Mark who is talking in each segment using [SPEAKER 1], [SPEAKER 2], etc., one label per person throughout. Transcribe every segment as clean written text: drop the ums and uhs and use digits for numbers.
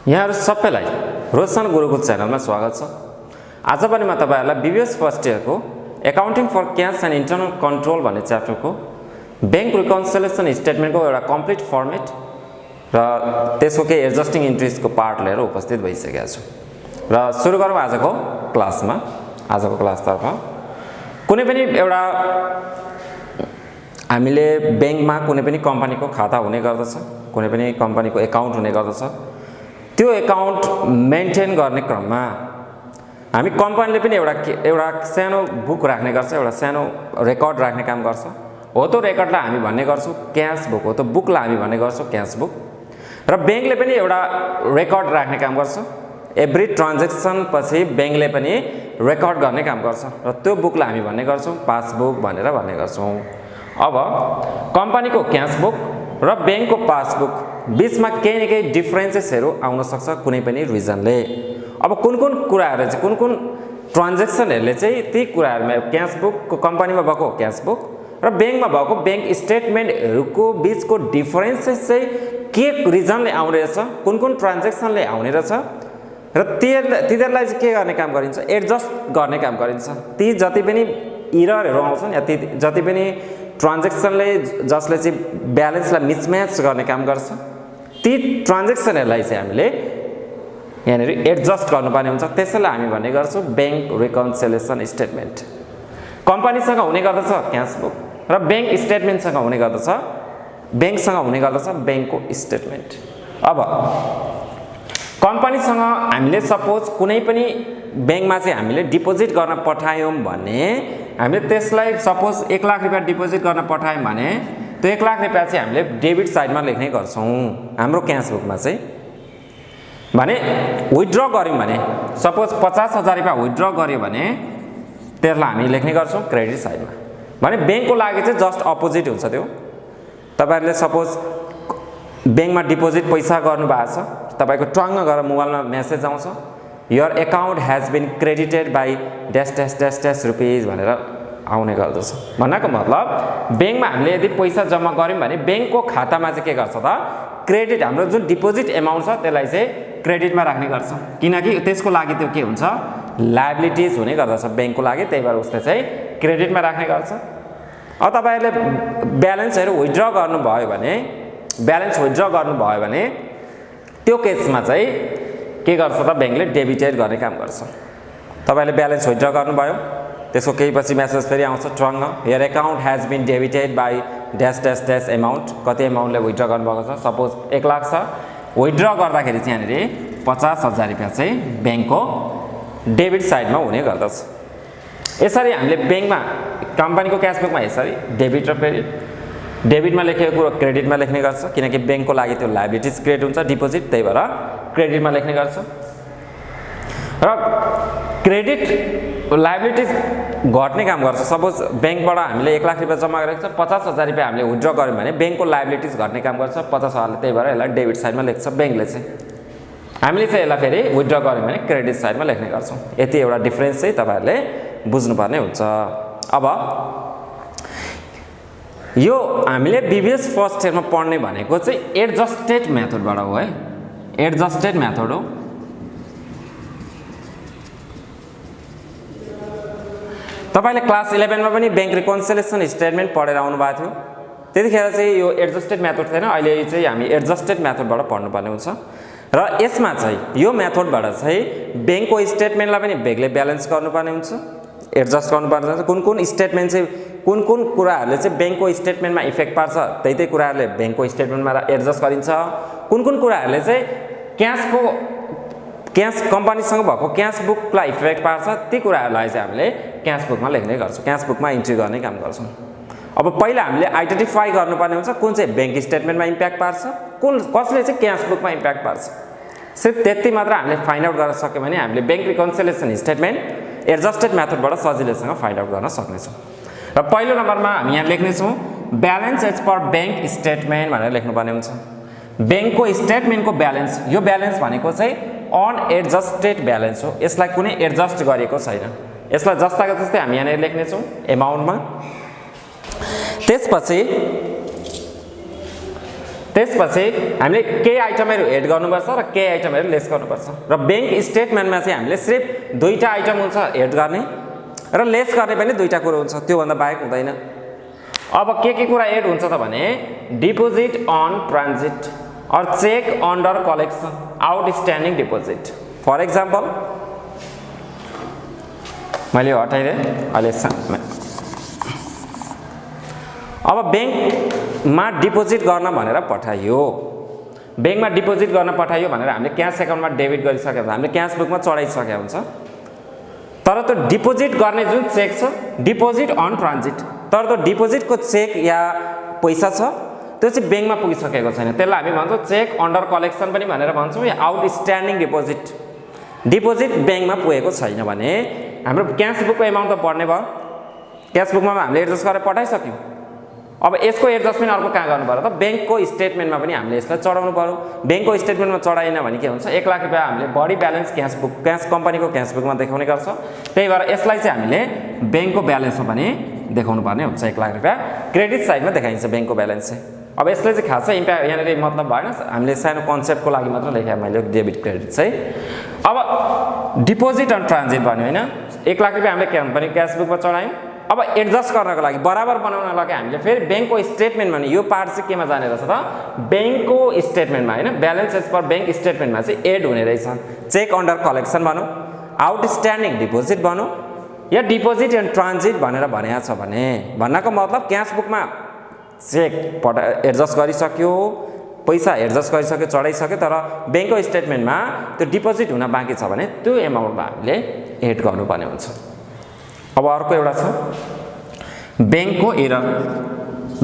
[SPEAKER 1] यहाँहरु सबैलाई रोशन गुरुकुल च्यानलमा स्वागत छ। आज पनि म तपाईहरुलाई बीबीएस फर्स्ट इयर को accounting for cash and internal control भन्ने च्याप्टरको बैंक रिकन्सिलिएसन स्टेटमेन्टको एउटा कम्प्लिट फर्मेट र त्यसको के एडजस्टिङ इन्ट्रीज को पार्ट लिएर उपस्थित भइसकेको छु। र सुरु गरौँ आजको क्लासमा। आजको क्लासतर्फ कुनै पनि एउटा हामीले बैंकमा कुनै पनि कम्पनीको खाता हुने गर्दछ, कुनै पनि कम्पनीको अकाउन्ट हुने गर्दछ। त्यो अकाउन्ट मेन्टेन गर्ने क्रममा हामी कम्पनीले पनि एउटा सानो बुक राख्ने गर्छ, एउटा सानो रेकर्ड राख्ने काम गर्छ। हो त्यो रेकर्डलाई हामी भन्ने गर्छौं क्याश बुक, हो त्यो बुकलाई हामी भन्ने गर्छौं क्याश बुक। र बैंकले पनि एउटा रेकर्ड राख्ने काम गर्छ। एभ्री ट्रान्ज्याक्सन पछि बैंकले पनि रेकर्ड गर्ने काम गर्छ र त्यो बुकलाई हामी भन्ने गर्छौं पासबुक भनेर भन्ने गर्छौं। अब कम्पनीको क्याश बुक र बैंकको पासबुक बीचमा केही न केही डिफरेन्सेसहरु आउन सक्छ कुनै पनि रिजनले। अब कुन-कुन कुराहरु चाहिँ कुन-कुन ट्रान्ज्याक्सनहरुले चाहिँ ती कुराहरुमा क्याश बुकको कम्पनीमा भएको क्याश बुक र बैंकमा भएको बैंक स्टेटमेन्टहरुको बीचको डिफरेन्सेस चाहिँ के रिजनले आउने रहेछ, कुन-कुन ट्रान्ज्याक्सनले आउने रहेछ र तिनीहरुलाई चाहिँ के गर्ने काम गरिन्छ, एडजस्ट गर्ने काम गरिन्छ। ती जति पनि एररहरु आउँछन् या ती जति पनि ट्रान्ज्याक्सनले जसले चाहिँ ब्यालेन्सलाई मिसम्याच गर्ने काम गर्छ, ती ट्रान्ज्याक्सनहरुलाई चाहिँ हामीले यहाँनेर एडजस्ट गर्नुपर्ने हुन्छ। त्यसैले हामी भन्ने गर्छौं बैंक रिकन्सिलिएसन स्टेटमेन्ट। कम्पनीसँग हुने गर्दछ क्याश बुक र बैंक स्टेटमेन्टसँग हुने गर्दछ बैंकसँग हुने गर्दछ बैंकको स्टेटमेन्ट। अब कम्पनीसँग हामीले सपोज कुनै पनि बैंकमा चाहिँ हामीले डिपोजिट गर्न पठायौं भने हामीले त्यसलाई सपोज 1 लाख रुपैयाँ डिपोजिट गर्न पठायौं भने त्यो 1 लाख रुपैयाँ चाहिँ हामीले डेबिट साइडमा लेख्ने गर्छौं हाम्रो क्याश बुकमा चाहिँ। भने विथड्र गर्यौं भने सपोज 50,000 रुपैयाँ विथड्र गर्यो भने त्यसलाई हामी लेख्ने गर्छौं क्रेडिट साइडमा। भने बैंकको लागि चाहिँ जस्ट अपोजिट हुन्छ त्यो। तपाईहरुले सपोज बैंकमा डिपोजिट पैसा गर्नु भएको छ, तपाईको टङ्ग गरेर मोबाइलमा मेसेज आउँछ your account has been credited by dash dash dash dash rupees भनेर आउने गर्दछ। भन्नको मतलब बैंकमा हामीले यदि पैसा जम्मा गर्यौं भने बैंकको खातामा चाहिँ के गर्छ त क्रेडिट, हाम्रो जुन डिपोजिट अमाउन्ट छ त्यसलाई चाहिँ क्रेडिटमा राख्ने गर्छ, किनकि त्यसको लागि त्यो के हुन्छ लायबिलिटीज हुने गर्दछ बैंकको लागि, त्यही भएर उसले चाहिँ क्रेडिटमा राख्ने गर्छ। अब तपाईहरुले ब्यालेन्सहरु विथड्र गर्नुभयो भने त्यो केसमा चाहिँ के गर्छ त बैंकले डेबिटेड गर्ने काम गर्छ। तपाईले ब्यालेन्स विथड्र गर्नुभयो त्यसको केही पछि मेसेज फेरि आउँछ ट्रङ्ग your account has been debited by dash dash dash amount, कति अमाउन्टले विथड्र गर्नुभएको छ, सपोज 1 लाख छ, विथड्र गर्दाखेरि चाहिँ यहाँनेर 50,000 रुपैयाँ चाहिँ बैंकको डेबिट साइडमा हुने गर्दछ। यसरी हामीले बैंकमा कम्पनीको क्याश बुकमा यसरी डेबिट र क्रेडिट, डेबिटमा लेखेको कुरो क्रेडिटमा लेख्ने गर्छ किनकि बैंकको लागि त्यो लायबिलिटीज क्रिएट हुन्छ डिपोजिट, त्यही भएर क्रेडिटमा लेख्ने गर्छ। र क्रेडिट लायबिलिटीज घट्ने काम गर्छ। सपोज बैंकबाट हामीले 1 लाख रुपैयाँ जम्मा गरेको छ, 50,000 रुपैयाँ हामीले विथड्र गर्यौं भने बैंकको लायबिलिटीज घट्ने काम गर्छ 50,000, त्यही भएर यसलाई डेबिट साइडमा लेख्छ बैंकले चाहिँ। हामीले चाहिँ यसलाई फेरि विथड्र गर्यौं भने क्रेडिट साइडमा लेख्ने गर्छौं। यति एउटा डिफरेन्स चाहिँ तपाईहरुले बुझ्नुपर्ने हुन्छ। अब यो हामीले बीबीएस फर्स्ट इयरमा पढ्ने भनेको चाहिँ एडजस्टेड मेथडबाट हो है, एडजस्टेड मेथड हो। तपाईले क्लास 11 मा पनि बैंक रिकन्सिलिएसन स्टेटमेन्ट पढेर आउनु भएको थियो, त्यतिखेर चाहिँ यो एडजस्टेड मेथड थिएन। अहिले चाहिँ हामी एडजस्टेड मेथडबाट पढ्नुपर्ने हुन्छ र यसमा चाहिँ यो मेथडबाट चाहिँ बैंकको स्टेटमेन्टलाई पनि बैंकले ब्यालेन्स गर्नुपर्ने हुन्छ, एडजस्ट गर्नुपर्ने हुन्छ। कुन-कुन स्टेटमेन्ट चाहिँ कुन-कुन कुराहरुले चाहिँ बैंकको स्टेटमेन्टमा इफेक्ट पार्छ त्यही कुराहरुले बैंकको स्टेटमेन्टमा एडजस्ट गरिन्छ। कुन-कुन कुराहरुले चाहिँ क्याश कम्पनीसँग भएको क्याश बुकलाई इफेक्ट पार्छ ती कुराहरुलाई चाहिँ हामीले क्याश बुकमा लेख्ने गर्छौं, क्याश बुकमा इन्ट्री गर्ने काम गर्छौं। अब पहिला हामीले आइडेन्टिफाई गर्नुपर्ने हुन्छ कुन चाहिँ बैंक स्टेटमेन्टमा इम्प्याक्ट पार्छ, कसले चाहिँ क्याश बुकमा इम्प्याक्ट पार्छ। सिर्फ त्यति मात्र हामीले फाइन्ड आउट गर्न सक्यौं भने हामीले बैंक रिकन्सिलिएसन स्टेटमेन्ट एडजस्टेड मेथडबाट सजिलैसँग फाइन्ड आउट गर्न सक्नेछौं। र पहिलो नम्बरमा हामी यहाँ लेख्ने छौं balance as per bank statement भनेर लेख्नुपर्ने हुन्छ। बैंकको स्टेटमेन्टको ब्यालेन्स, यो ब्यालेन्स भनेको चाहिँ अनएडजस्टेड ब्यालेन्स हो, यसलाई कुनै एडजस्ट गरिएको छैन। यसलाई जस्ताको जस्तै हामी यहाँ लेख्ने छौं अमाउन्टमा। त्यसपछि त्यसपछि हामीले केही आइटमहरु एड गर्नुपर्छ र केही आइटमहरु लेस गर्नुपर्छ र बैंक स्टेटमेन्टमा चाहिँ हामीले सिर्फ दुईटा आइटम हुन्छ एड गर्ने र लेस गर्ने पनि दुईटा कुरा हुन्छ, त्यो भन्दा बाहेक हुँदैन। अब के कुरा एड हुन्छ त भने डिपोजिट अन ट्रान्जिट और cheque under collection, outstanding deposit. For example मैले हटाइदिएँ अहिले। अब बैंकमा डिपोजिट गर्न भनेर पठाइयो, बैंकमा डिपोजिट गर्न पठाइयो भनेर हामीले क्याश एकाउन्टमा डेबिट गरिसकेको हुन्छ, हामीले क्याश बुकमा चढाइसकेको हुन्छ। तर त्यो डिपोजिट गर्ने जुन चेक छ डिपोजिट अन ट्रान्जिट, तर त्यो डिपोजिटको चेक या पैसा छ त्यो चाहिँ बैंकमा पुगिसकेको छैन, त्यसलाई हामी भन्छौँ चेक अन्डर कलेक्सन पनि भनेर भन्छौँ या आउटस्ट्यान्डिङ डिपोजिट। डिपोजिट बैंकमा पुगेको छैन भने हाम्रो क्याश बुकको एमाउन्ट त बढ्ने भयो, क्याश बुकमा हामीले एडजस्ट गरेर पठाइसक्यौँ। अब यसको एडजस्टमेन्ट अर्को कहाँ गर्नु पर्यो त बैंकको स्टेटमेन्टमा पनि हामीले यसलाई चढाउनु पर्यो। बैंकको स्टेटमेन्टमा चढाएन भने के हुन्छ 1 लाख रुपैयाँ हामीले बढी ब्यालेन्स क्याश कम्पनीको क्याश बुकमा देखाउने गर्छ, त्यही भएर यसलाई चाहिँ हामीले बैंकको ब्यालेन्समा पनि देखाउनु पर्ने हुन्छ। 1 लाख रुपैयाँ क्रेडिट साइडमा देखाइन्छ बैंकको ब्यालेन्स चाहिँ। अब यसले चाहिँ खासै इम्प्याक्ट यहाँनिर मतलब भएन, हामीले सानो कन्सेप्टको लागि मात्र लेखेँ मैले डेबिट क्रेडिट चाहिँ। अब डिपोजिट अन ट्रान्जिट भन्यो होइन, 1 लाख रुपैयाँ हामीले कम्पनी क्याश बुकमा चढायौँ। अब एडजस्ट गर्नको लागि बराबर बनाउनको लागि हामीले फेरि बैंकको स्टेटमेन्टमा नि यो पार्ट चाहिँ केमा जाने रहेछ त बैंकको स्टेटमेन्टमा होइन, ब्यालेन्स एज पर बैंक स्टेटमेन्टमा चाहिँ एड हुने रहेछ। चेक अन्डर कलेक्सन भनौँ, आउटस्ट्यान्डिङ डिपोजिट भनौँ या डिपोजिट एन्ड ट्रान्जिट भनेर भनेको छ भने भन्नको मतलब क्याश बुकमा चेक एडजस्ट गरिसक्यो, पैसा एडजस्ट गरिसक्यो, चढाइसक्यो, तर बैंकको स्टेटमेन्टमा त्यो डिपोजिट हुन बाँकी छ भने त्यो एमाउन्टमा हामीले एड गर्नुपर्ने हुन्छ। अब अर्को एउटा छ बैंकको एरर।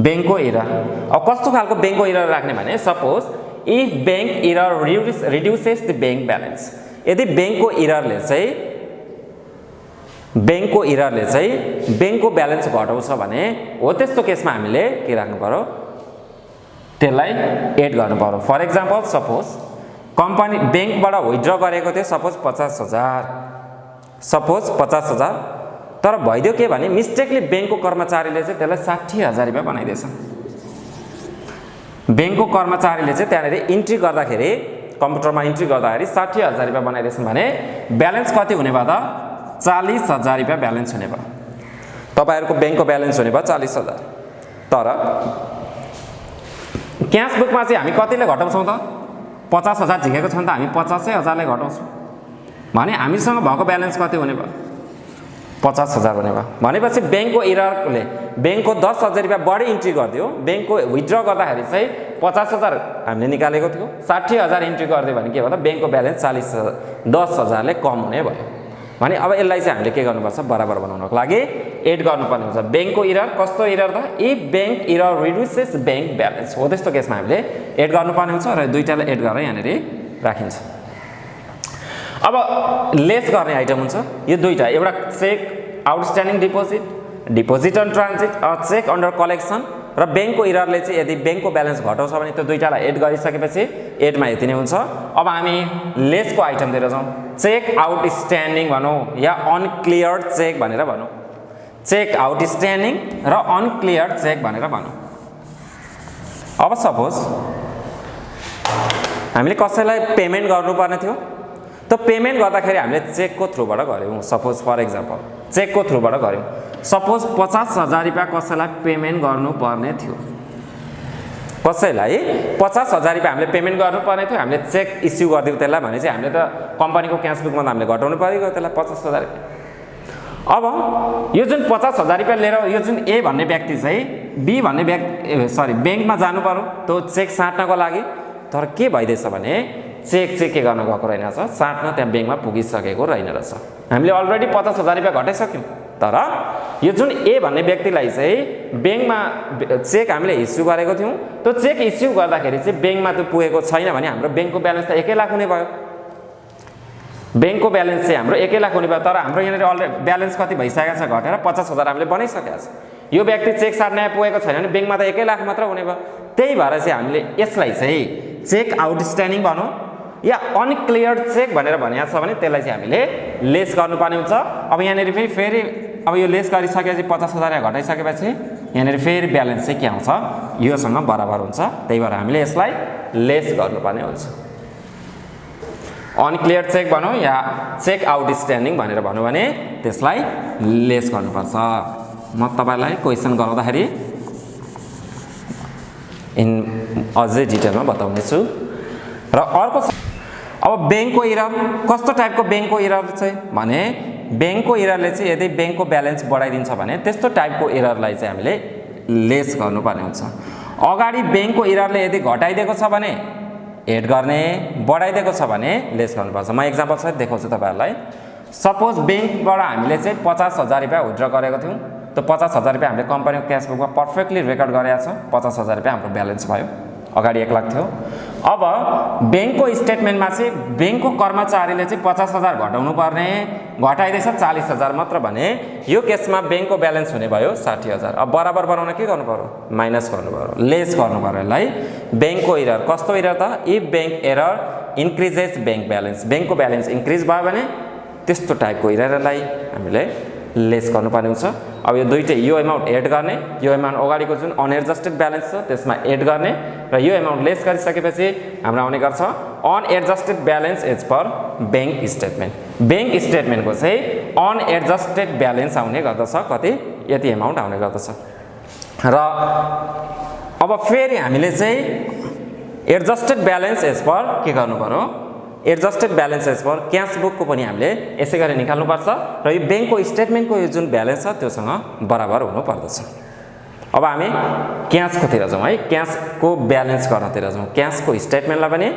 [SPEAKER 1] बैंकको एरर अब कस्तो खालको बैंकको एरर राख्ने भने suppose if bank error reduces the bank balance, यदि बैंकको एररले चाहिँ बैंकको ब्यालेन्स घटाउँछ भने हो त्यस्तो केसमा हामीले के राख्नु पर्यो त्यसलाई एड गर्नु पर्यो। फर एक्जाम्पल सपोज कम्पनी बैंकबाट विथड्र गरेको थियो सपोज 50,000 तर भइदियो के भने मिस्टेकली बैंकको कर्मचारीले चाहिँ त्यसलाई 60,000 रुपैयाँ बनाइदिएछ। बैंकको कर्मचारीले चाहिँ त्यहाँनिर इन्ट्री गर्दाखेरि कम्प्युटरमा इन्ट्री गर्दाखेरि 60,000 रुपैयाँ बनाइदिएछन् भने ब्यालेन्स कति हुने भयो त 40,000 रुपैयाँ ब्यालेन्स हुने भयो। तपाईँहरूको बैंकको ब्यालेन्स हुने भयो 40,000, तर क्याश बुकमा चाहिँ हामी कतिले घटाउँछौँ त 50,000 झिकेको छ भने त हामी 50,000ले घटाउँछौँ भने हामीसँग भएको ब्यालेन्स कति हुने भयो 50,000 हुने भयो। भनेपछि बैंकको एररले बैंकको 10,000 रुपैयाँ बढी इन्ट्री गरिदियो, बैंकको विथड्र गर्दाखेरि चाहिँ 50,000 हामीले निकालेको थियो, 60,000 इन्ट्री गरिदियो भने के भयो त बैंकको ब्यालेन्स 10,000ले कम हुने भयो। भने अब यसलाई चाहिँ हामीले के गर्नुपर्छ बराबर बनाउनको लागि एड गर्नुपर्ने हुन्छ। बैंकको एरर कस्तो एरर त if bank error reduces bank balance हो त्यस्तो केसमा हामीले एड गर्नुपर्ने हुन्छ र दुईटालाई एड गरेर यहाँनिर राखिन्छ। अब लेस गर्ने आइटम हुन्छ यो दुईटा, एउटा cheque outstanding deposit, deposit in transit र चेक अन्डर कलेक्सन र बैंकको एररले चाहिँ यदि बैंकको ब्यालेन्स घटाउँछ भने त्यो दुईटालाई एड गरिसकेपछि एडमा यति नै हुन्छ। अब हामी लेसको आइटमतिर जाउँ। चेक आउटस्ट्यान्डिङ भनौँ या अनक्लियर चेक भनेर भनौँ, चेक आउटस्ट्यान्डिङ र अनक्लियर चेक भनेर भनौँ। अब सपोज हामीले कसैलाई पेमेन्ट गर्नुपर्ने थियो, त्यो पेमेन्ट गर्दाखेरि हामीले चेकको थ्रुबाट गऱ्यौँ। सपोज फर एक्जाम्पल चेकको थ्रुबाट गऱ्यौँ, सपोज 50,000 रुपैयाँ कसैलाई पेमेन्ट गर्नुपर्ने थियो, कसैलाई 50,000 रुपैयाँ हामीले पेमेन्ट गर्नुपर्ने थियो, हामीले चेक इस्यु गरिदिउँ त्यसलाई भने चाहिँ हामीले त कम्पनीको क्यास बुकमा त हामीले घटाउनु पऱ्यो त्यसलाई 50,000 रुपैयाँ। अब यो जुन 50,000 रुपैयाँ लिएर यो जुन ए भन्ने व्यक्ति चाहिँ बी भन्ने बैंकमा जानु पर्यो त्यो चेक साट्नको लागि, तर के भइदिएछ भने चेक चाहिँ के गर्न गएको रहेनछ साट्न त्यहाँ बैंकमा पुगिसकेको रहेन रहेछ। हामीले अलरेडी 50,000 रुपैयाँ घटाइसक्यौँ, तर यो जुन ए भन्ने व्यक्तिलाई चाहिँ बैंकमा चेक हामीले इस्यु गरेको थियौँ, त्यो चेक इस्यु गर्दाखेरि चाहिँ बैंकमा त्यो पुगेको छैन भने हाम्रो बैंकको ब्यालेन्स त 1 लाख हुने भयो। बैंकको ब्यालेन्स चाहिँ हाम्रो 1 लाख हुने भयो, तर हाम्रो यहाँनिर अलरेडी ब्यालेन्स कति भइसकेको छ घटेर 50,000 हामीले बनाइसकेको छ। यो व्यक्ति चेक साट्न पुगेको छैन भने बैंकमा त 1 लाख मात्र हुने भयो। त्यही भएर चाहिँ हामीले यसलाई चाहिँ चेक आउटस्ट्यान्डिङ भनौँ या अनक्लियर चेक भनेर भनेको छ भने त्यसलाई चाहिँ हामीले लेस गर्नुपर्ने हुन्छ। अब यहाँनिर फेरि अब यो लेस गरिसकेपछि 50,000 घटाइसकेपछि यहाँनिर फेरि ब्यालेन्स चाहिँ के आउँछ योसँग बराबर हुन्छ त्यही भएर हामीले यसलाई लेस गर्नुपर्ने हुन्छ अनक्लियर चेक भनौँ या चेक आउटस्ट्यान्डिङ भनेर भनौँ भने त्यसलाई लेस गर्नुपर्छ म तपाईलाई क्वेसन गराउँदाखेरि अझै डिटेलमा बताउने छु र अर्को अब बैंकको इरर कस्तो टाइपको बैंकको इरर चाहिँ भने बैंकको इररले चाहिँ यदि बैंकको ब्यालेन्स बढाइदिन्छ भने त्यस्तो टाइपको इररलाई चाहिँ हामीले लेस गर्नुपर्ने हुन्छ अगाडि बैंकको इररले यदि घटाइदिएको छ भने एड गर्ने बढाइदिएको छ भने लेस गर्नुपर्छ म एक्जाम्पल सहित देखाउँछु तपाईहरुलाई सपोज बैंकबाट हामीले चाहिँ 50,000 रुपैयाँ विथड्र गरेको थियौं त्यो 50,000 रुपैयाँ हामीले कम्पनीको क्याश बुकमा पर्फेक्टली रेकर्ड गरेका छौं 50,000 रुपैयाँ हाम्रो ब्यालेन्स भयो अगाडि 1 लाख थियो अब बैंकको स्टेटमेन्टमा चाहिँ बैंकको कर्मचारीले चाहिँ 50,000 घटाउनु पर्ने घटाइदैछ 40,000 मात्र भने यो केसमा बैंकको ब्यालेन्स हुने भयो 60,000 अब बराबर बनाउन के गर्नु पर्यो माइनस गर्नु पर्यो लेस गर्नु पर्यो यसलाई बैंकको एरर कस्तो एरर त if bank error increases bank balance बैंकको ब्यालेन्स इन्क्रिज भयो भने त्यस्तो टाइपको एररलाई हामीले लेस गर्नुपर्ने हुन्छ अब यो दुईटै यो अमाउन्ट एड गर्ने यो अमाउन्ट अगाडिको जुन अनएडजस्टेड ब्यालेन्स छ त्यसमा एड गर्ने र यो अमाउन्ट लेस गरिसकेपछि हाम्रो आउने गर्छ unadjusted balance as per bank स्टेटमेन्टको चाहिँ अनएडजस्टेड ब्यालेन्स आउने गर्दछ कति यति अमाउन्ट आउने गर्दछ र अब फेरि हामीले चाहिँ एडजस्टेड ब्यालेन्स एज पर के गर्नु पर्यो adjusted balance as per cash बुकको पनि हामीले यसै गरी निकाल्नु पर्छ र यो बैंकको स्टेटमेन्टको यो जुन ब्यालेन्स छ त्योसँग बराबर हुनु पर्दछ अब हामी क्याशकोतिर जाउँ है क्याशको ब्यालेन्स गर्नतिर जाउँ क्याशको स्टेटमेन्टलाई पनि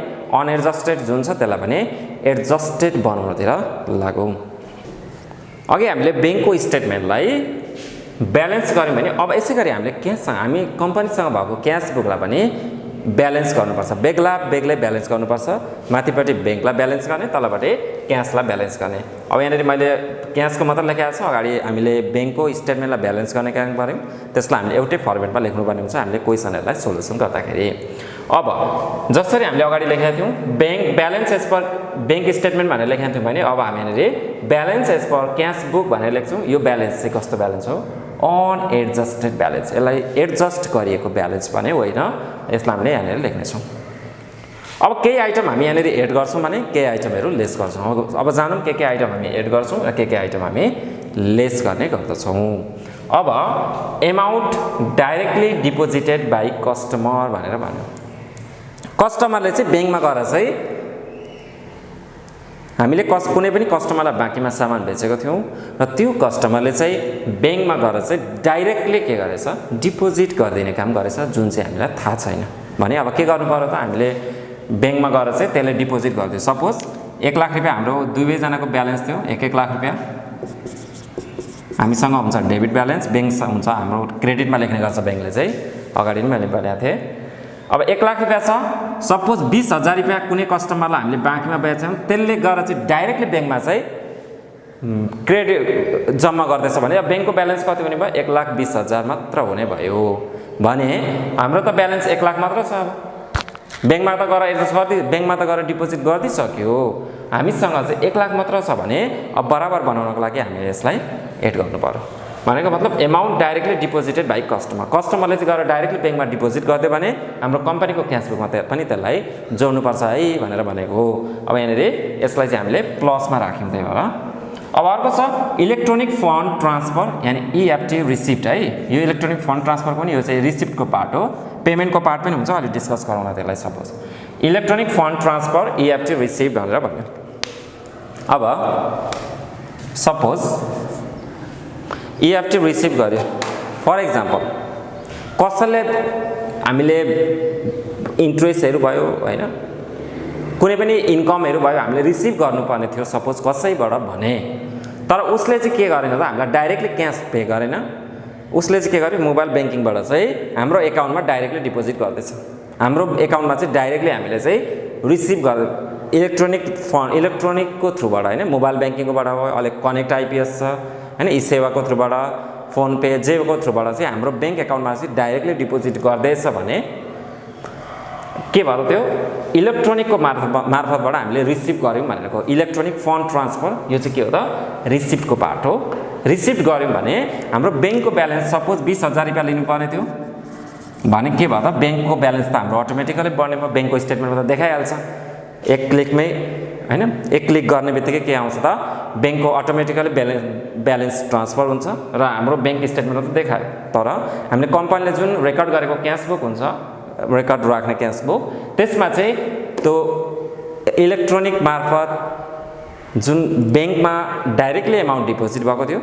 [SPEAKER 1] अनएडजस्टेड जुन छ त्यसलाई पनि एडजस्टेड बनाउनतिर लागौँ अघि हामीले बैंकको स्टेटमेन्टलाई ब्यालेन्स गर्यौं भने अब यसै गरी हामीले क्याशसँग हामी कम्पनीसँग भएको क्याश बुकलाई पनि ब्यालेन्स गर्नुपर्छ बेग्लै ब्यालेन्स गर्नुपर्छ माथिपट्टि बैंकलाई ब्यालेन्स गर्ने तलपट्टि क्याशलाई ब्यालेन्स गर्ने अब यहाँनिर मैले क्याशको मात्र लेखेको छु अगाडि हामीले बैंकको स्टेटमेन्टलाई ब्यालेन्स गर्ने काम गर्यौं त्यसलाई हामीले एउटै फर्मेटमा लेख्नुपर्ने हुन्छ हामीले क्वेसनहरुलाई सोलुसन गर्दाखेरि अब जसरी हामीले अगाडि लेखेका थियौं bank balance as per bank statement भनेर लेखेका थियौं भने अब हामी यहाँनिर balance as per cash book भनेर लेख्छौं यो ब्यालेन्स चाहिँ कस्तो ब्यालेन्स हो अनएडजस्टेड ब्यालेन्स यसलाई एडजस्ट गरिएको ब्यालेन्स भने होइन यसलाई हामीले यहाँनिर लेख्ने छौं अब केही आइटम हामी यहाँनिर एड गर्छौं भने केही आइटमहरु लेस गर्छौं अब जानौं के आइटम हामी एड गर्छौं र के आइटम हामी लेस गर्ने गर्दछौं अब amount directly deposited by customer भनेर भन्यो कस्टमरले चाहिँ बैंकमा गएर चाहिँ हामीले कुनै पनि कस्टमरलाई बाँकीमा सामान बेचेको थियौं र त्यो कस्टमरले चाहिँ बैंकमा गएर चाहिँ डाइरेक्टली के गरेछ डिपोजिट गरिदिने काम गरेछ जुन चाहिँ हामीलाई थाहा छैन भने अब के गर्नु पर्यो त हामीले बैंकमा गएर चाहिँ त्यसले डिपोजिट गर्दियो सपोज 1 लाख रुपैयाँ हाम्रो दुवै जनाको ब्यालेन्स थियो 1 लाख रुपैयाँ हामीसँग हुन्छ डेबिट ब्यालेन्स बैंक हुन्छ हाम्रो क्रेडिटमा लेख्ने गर्छ बैंकले चाहिँ अगाडि नै मैले भनेको थिएँ अब 1 लाख रुपैयाँ छ सपोज 20,000 रुपैयाँ कुनै कस्टमरलाई हामीले बाँकीमा बेचेछौं त्यसले गएर चाहिँ डाइरेक्टली बैंकमा चाहिँ क्रेडिट जम्मा गर्दैछ भने बैंकको ब्यालेन्स कति हुने भयो 1,20,000 मात्र हुने भयो भने हाम्रो त ब्यालेन्स 1 लाख मात्र छ बैंकमा त गएर एडजस्ट गर्दै बैंकमा त गएर डिपोजिट गर्दिसक्यो हामीसँग चाहिँ 1 लाख मात्र छ भने अब बराबर बनाउनको लागि हामीले यसलाई एड गर्नु पर्यो भनेको मतलब अमाउन्ट डाइरेक्टली डिपोजिटेड बाइ कस्टमरले चाहिँ गएर डाइरेक्टली बैंकमा डिपोजिट गर्दै भने हाम्रो कम्पनीको क्याश बुकमा पनि त्यसलाई जोड्नु पर्छ है भनेर भनेको हो अब यहाँनिर यसलाई चाहिँ हामीले प्लसमा राख्यौं त्यही भएर अब अर्को छ इलेक्ट्रोनिक फन्ड ट्रान्सफर यानी EFT रिसिप्ट है यो इलेक्ट्रोनिक फन्ड ट्रान्सफर पनि यो चाहिँ रिसिप्टको पार्ट हो पेमेन्टको पार्ट पनि हुन्छ अलि डिस्कस गरौँला त्यसलाई suppose electronic fund transfer EFT receipt भनेर भन्यो अब सपोज EFT रिसिभ गर्यो फर एक्जाम्पल कसैले हामीले इन्ट्रेस्टहरु भयो हैन कुनै पनि इन्कमहरु भयो हामीले रिसिभ गर्नुपर्ने थियो सपोज कसैबाट भने तर उसले चाहिँ के गरेन त हामीलाई डाइरेक्टली क्याश पे गरेन उसले चाहिँ के गर्यो मोबाइल बैंकिङबाट चाहिँ हाम्रो एकाउन्टमा डाइरेक्टली डिपोजिट गर्दैछ हाम्रो एकाउन्टमा चाहिँ डाइरेक्टली हामीले चाहिँ रिसिभ गर्दै इलेक्ट्रोनिकको थ्रुबाट हैन मोबाइल बैंकिङकोबाट भयो अहिले कनेक्ट आइपीएस छ हैन ई सेवाको थ्रुबाट फोन पे जेको थ्रुबाट चाहिँ हाम्रो बैंक एकाउन्टमा चाहिँ डाइरेक्टली डिपोजिट गर्दैछ भने के भयो त्यो इलेक्ट्रोनिकको मार्फतबाट हामीले रिसिभ गर्यौं भनेको इलेक्ट्रोनिक फन्ड ट्रान्सफर यो चाहिँ के हो त रिसिप्टको पार्ट हो रिसिभ गऱ्यौँ भने हाम्रो ब्याङ्कको ब्यालेन्स सपोज 20,000 रुपियाँ लिनुपर्ने थियो भने के भयो त ब्याङ्कको ब्यालेन्स त हाम्रो अटोमेटिकली बढ्ने भयो ब्याङ्कको स्टेटमेन्टमा त देखाइहाल्छ एक क्लिकमै हैन एक क्लिक गर्ने बित्तिकै के आउँछ त ब्याङ्कको अटोमेटिकली ब्यालेन्स ट्रान्सफर हुन्छ र हाम्रो ब्याङ्क स्टेटमेन्टमा त देखायो तर हामीले कम्पनीले जुन रेकर्ड गरेको क्यास बुक हुन्छ रेकर्ड राख्ने क्यास बुक त्यसमा चाहिँ त्यो इलेक्ट्रोनिक मार्फत जुन ब्याङ्कमा डाइरेक्टली एमाउन्ट डिपोजिट भएको थियो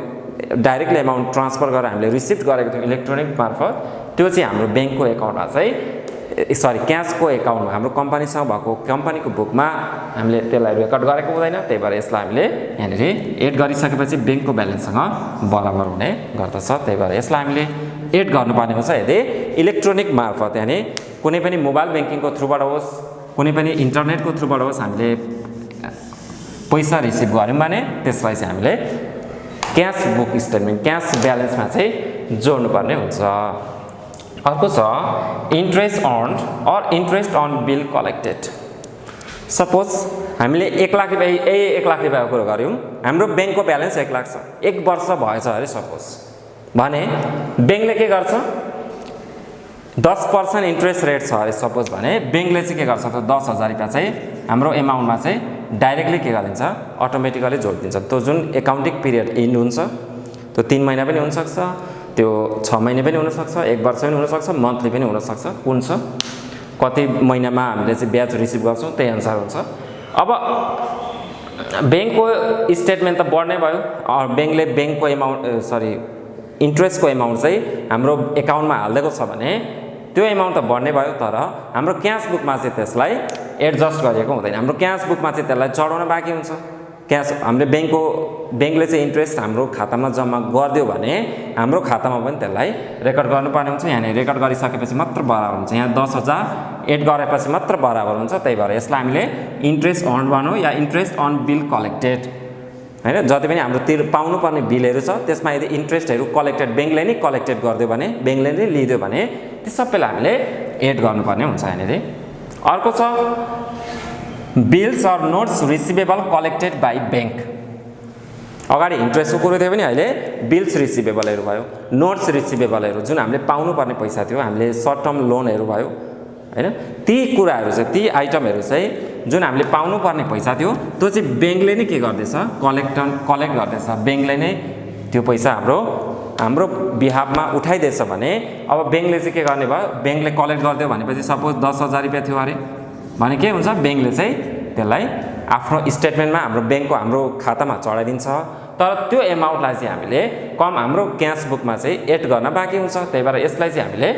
[SPEAKER 1] डाइरेक्टली एमाउन्ट ट्रान्सफर गरेर हामीले रिसिभ गरेको थियौँ इलेक्ट्रोनिक मार्फत त्यो चाहिँ हाम्रो ब्याङ्कको एकाउन्टमा चाहिँ सरी क्यासको एकाउन्टमा हाम्रो कम्पनीसँग भएको कम्पनीको बुकमा हामीले त्यसलाई रेकर्ड गरेको हुँदैन त्यही भएर यसलाई हामीले यहाँनिर एड गरिसकेपछि ब्याङ्कको ब्यालेन्ससँग बराबर हुने गर्दछ त्यही भएर यसलाई हामीले एड गर्नुपर्ने हुन्छ यदि इलेक्ट्रोनिक मार्फत यानि कुनै पनि मोबाइल ब्याङ्किङको थ्रुबाट होस् कुनै पनि इन्टरनेटको थ्रुबाट होस् हामीले पैसा रिसिभ गऱ्यौँ भने त्यसलाई चाहिँ हामीले क्यास बुक स्टेटमेन्ट क्यास ब्यालेन्समा चाहिँ जोड्नुपर्ने हुन्छ अर्को छ interest earned or interest on bill collected suppose हामीले 1 लाख रुपियाँ 1 लाख रुपियाँको कुरो गऱ्यौँ हाम्रो ब्याङ्कको ब्यालेन्स 1 लाख छ 1 वर्ष भएछ अरे सपोज भने ब्याङ्कले के गर्छ 10% इन्ट्रेस्ट रेट छ अरे सपोज भने ब्याङ्कले चाहिँ के गर्छ त 10,000 रुपियाँ चाहिँ हाम्रो एमाउन्टमा चाहिँ डाइरेक्टली के गरिदिन्छ अटोमेटिकली जोडिदिन्छ त्यो जुन एकाउन्टिङ पिरियड इन्ड हुन्छ त्यो 3 महिना पनि हुनसक्छ त्यो 6 महिना पनि हुनसक्छ 1 वर्ष पनि हुनसक्छ मन्थली पनि हुनसक्छ कुन छ कति महिनामा हामीले चाहिँ ब्याज रिसिभ गर्छौँ त्यही अनुसार हुन्छ अब ब्याङ्कको स्टेटमेन्ट त बढ्ने भयो ब्याङ्कले ब्याङ्कको एमाउन्ट सरी इन्ट्रेस्टको एमाउन्ट चाहिँ हाम्रो एकाउन्टमा हालिदिएको छ भने त्यो एमाउन्ट त बढ्ने भयो तर हाम्रो क्यास बुकमा चाहिँ त्यसलाई एडजस्ट गरिएको हुँदैन हाम्रो क्यास बुकमा चाहिँ त्यसलाई चढाउन बाँकी हुन्छ क्यास हामीले ब्याङ्कले चाहिँ इन्ट्रेस्ट हाम्रो खातामा जम्मा गरिदियो भने हाम्रो खातामा पनि त्यसलाई रेकर्ड गर्नुपर्ने हुन्छ यहाँनिर रेकर्ड गरिसकेपछि मात्र बराबर हुन्छ यहाँ 10,000 एड गरेपछि मात्र बराबर हुन्छ त्यही भएर यसलाई हामीले इन्ट्रेस्ट अर्न भनौँ या इन्ट्रेस्ट अन बिल कलेक्टेड हैन जति पनि हाम्रो पाउनुपर्ने बिलहरू छ त्यसमा यदि इन्ट्रेस्टहरू कलेक्टेड ब्याङ्कले नै कलेक्टेड गरिदियो भने ब्याङ्कले नै लिइदियो भने ती सबैलाई हामीले एड गर्नुपर्ने हुन्छ यहाँनिर अर्को छ bills or notes receivable collected by bank अगाडि इन्ट्रेस्टको कुरो थियो भने अहिले बिल्स रिसिभेबलहरू भयो नोट्स रिसिभेबलहरू जुन हामीले पाउनुपर्ने पैसा थियो हामीले सर्ट टर्म लोनहरू भयो हैन ती कुराहरू चाहिँ ती आइटमहरू चाहिँ जुन हामीले पाउनुपर्ने पैसा थियो त्यो चाहिँ ब्याङ्कले नै के गर्दैछ कलेक्ट गर्दैछ ब्याङ्कले नै त्यो पैसा हाम्रो बिहाफमा उठाइदिएछ भने अब ब्याङ्कले चाहिँ के गर्ने भयो ब्याङ्कले कलेक्ट गरिदियो भनेपछि सपोज 10,000 रुपियाँ थियो अरे भने के हुन्छ ब्याङ्कले चाहिँ त्यसलाई आफ्नो स्टेटमेन्टमा हाम्रो खातामा चढाइदिन्छ तर त्यो एमाउन्टलाई चाहिँ हामीले हाम्रो क्यास बुकमा चाहिँ एड गर्न बाँकी हुन्छ त्यही भएर यसलाई चाहिँ हामीले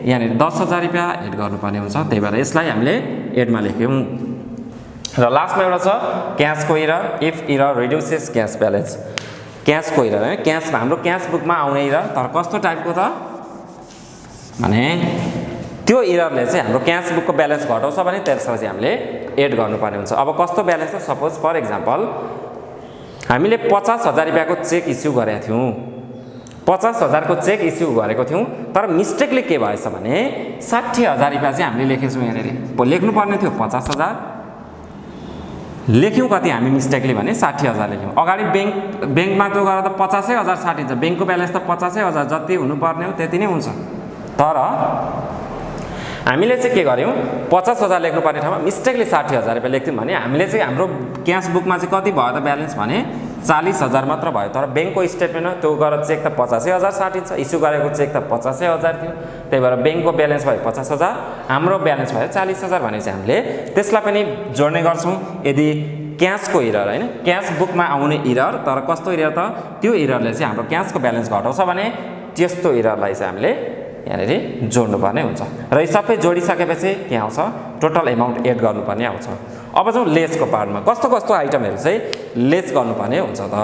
[SPEAKER 1] यहाँनिर 10,000 रुपियाँ एड गर्नुपर्ने हुन्छ त्यही भएर यसलाई हामीले एडमा लेख्यौँ र लास्टमा एउटा छ क्यासको error if error reduces cash balance क्यासको इरर है क्यासमा हाम्रो क्यास बुकमा आउने इरर तर कस्तो टाइपको त भने त्यो इररले चाहिँ हाम्रो क्यास बुकको ब्यालेन्स घटाउँछ भने त्यसलाई चाहिँ हामीले एड गर्नुपर्ने हुन्छ अब कस्तो ब्यालेन्स त सपोज फर एक्जाम्पल हामीले 50,000 रुपियाँको चेक इस्यु गरेका थियौँ 50,000 को चेक इस्यु गरेको थियौँ तर मिस्टेकले के भएछ भने 60,000 रुपियाँ चाहिँ हामीले लेखेछौँ यहाँनिर लेख्नुपर्ने थियो 50,000 लेख्यौँ कति हामी मिस्टेकले भने 60,000 लेख्यौँ अगाडि ब्याङ्कमा त्यो गरेर त 50,000 60 छ ब्याङ्कको ब्यालेन्स त 50,000 जति हुनुपर्ने हो त्यति नै हुन्छ तर हामीले चाहिँ के गर्यौँ 50,000 लेख्नुपर्ने ठाउँमा मिस्टेकले 60,000 रुपियाँ लेख्थ्यौँ भने हामीले चाहिँ हाम्रो क्यास बुकमा चाहिँ कति भयो त ब्यालेन्स भने 40,000 मात्र भयो तर ब्याङ्कको स्टेटमेन्टमा त्यो गरेर चेक त 85,000 60 छ इस्यु गरेको चेक त 85,000 थियो त्यही भएर ब्याङ्कको ब्यालेन्स भयो 50,000 हाम्रो ब्यालेन्स भयो 40,000 भनेपछि हामीले त्यसलाई पनि जोड्ने गर्छौँ यदि क्यासको इरर हैन क्यास बुकमा आउने इरर तर कस्तो इरर त त्यो इररले चाहिँ हाम्रो क्यासको ब्यालेन्स घटाउँछ भने त्यस्तो इररलाई चाहिँ हामीले यहाँनिर जोड्नुपर्ने हुन्छ र यी सबै जोडिसकेपछि के आउँछ टोटल एमाउन्ट एड गर्नुपर्ने आउँछ अब जाउँ लेसको पार्टमा कस्तो कस्तो आइटमहरू चाहिँ लेस गर्नुपर्ने हुन्छ त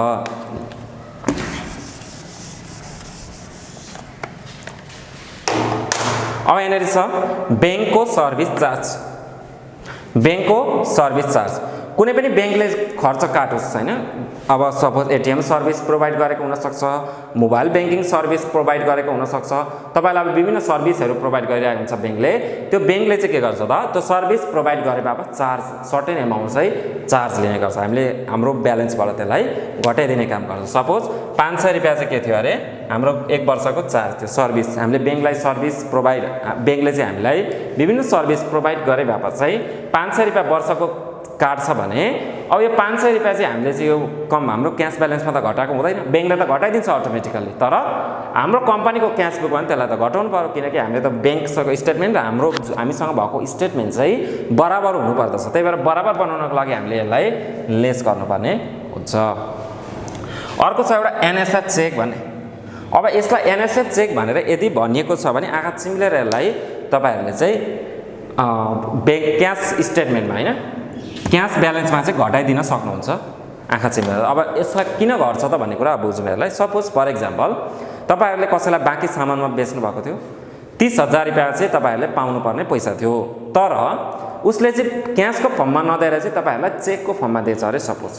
[SPEAKER 1] अब यहाँनिर छ ब्याङ्कको सर्भिस चार्ज कुनै पनि ब्याङ्कले खर्च काटोस् हैन। अब सपोज एटीएम सर्भिस प्रोभाइड गरेको हुन सक्छ, मोबाइल ब्याङ्किङ सर्भिस प्रोभाइड गरेको हुन सक्छ, तपाईलाई अब विभिन्न सर्भिसहरू प्रोभाइड गरिरहेको हुन्छ ब्याङ्कले। त्यो ब्याङ्कले चाहिँ के गर्छ त, त्यो सर्भिस प्रोभाइड गरे बापत चार्ज सर्टेन एमाउन्ट चाहिँ चार्ज लिने गर्छ। हामीले हाम्रो ब्यालेन्सबाट त्यसलाई घटाइदिने काम गर्छ। सपोज 500 रुपैयाँ चाहिँ के थियो अरे हाम्रो 1 वर्षको चार्ज थियो सर्भिस। हामीले ब्याङ्कलाई सर्भिस प्रोभाइड ब्याङ्कले चाहिँ हामीलाई विभिन्न सर्भिस प्रोभाइड गरे बापत चाहिँ 500 रुपैयाँ वर्षको काट्छ भने अब यो 500 रुपैयाँ चाहिँ हामीले चाहिँ यो कम हाम्रो क्यास ब्यालेन्समा त घटाएको हुँदैन, ब्याङ्कले त घटाइदिन्छ अटोमेटिकली। तर हाम्रो कम्पनीको क्यास बुकमा त्यसलाई त घटाउनु पर्यो, किनकि हामीले त ब्याङ्कको स्टेटमेन्ट र हाम्रो हामीसँग भएको स्टेटमेन्ट चाहिँ बराबर हुनुपर्दछ। त्यही भएर बराबर बनाउनको लागि हामीले यसलाई लेस गर्नुपर्ने हुन्छ। अर्को छ एउटा एनएसएफ चेक भन्ने। अब यसलाई एनएसएफ चेक भनेर यदि भनिएको छ भने आँखा चिम्लेर यसलाई तपाईहरुले चाहिँ ब्याङ्क क्यास स्टेटमेन्टमा हैन क्यास ब्यालेन्समा चाहिँ घटाइदिन सक्नुहुन्छ आँखा चिम्लेर। अब यसलाई किन घट्छ त भन्ने कुरा बुझ्नु यसलाई। सपोज फर एक्जाम्पल तपाईहरुले कसैलाई बाँकी सामानमा बेच्नु भएको थियो, 30,000 रुपैयाँ चाहिँ तपाईहरुले पाउनु पर्ने पैसा थियो, तर उसले चाहिँ क्यासको फर्ममा नदिएर चाहिँ तपाईहरुलाई चेकको फर्ममा दिएछ अरे। सपोज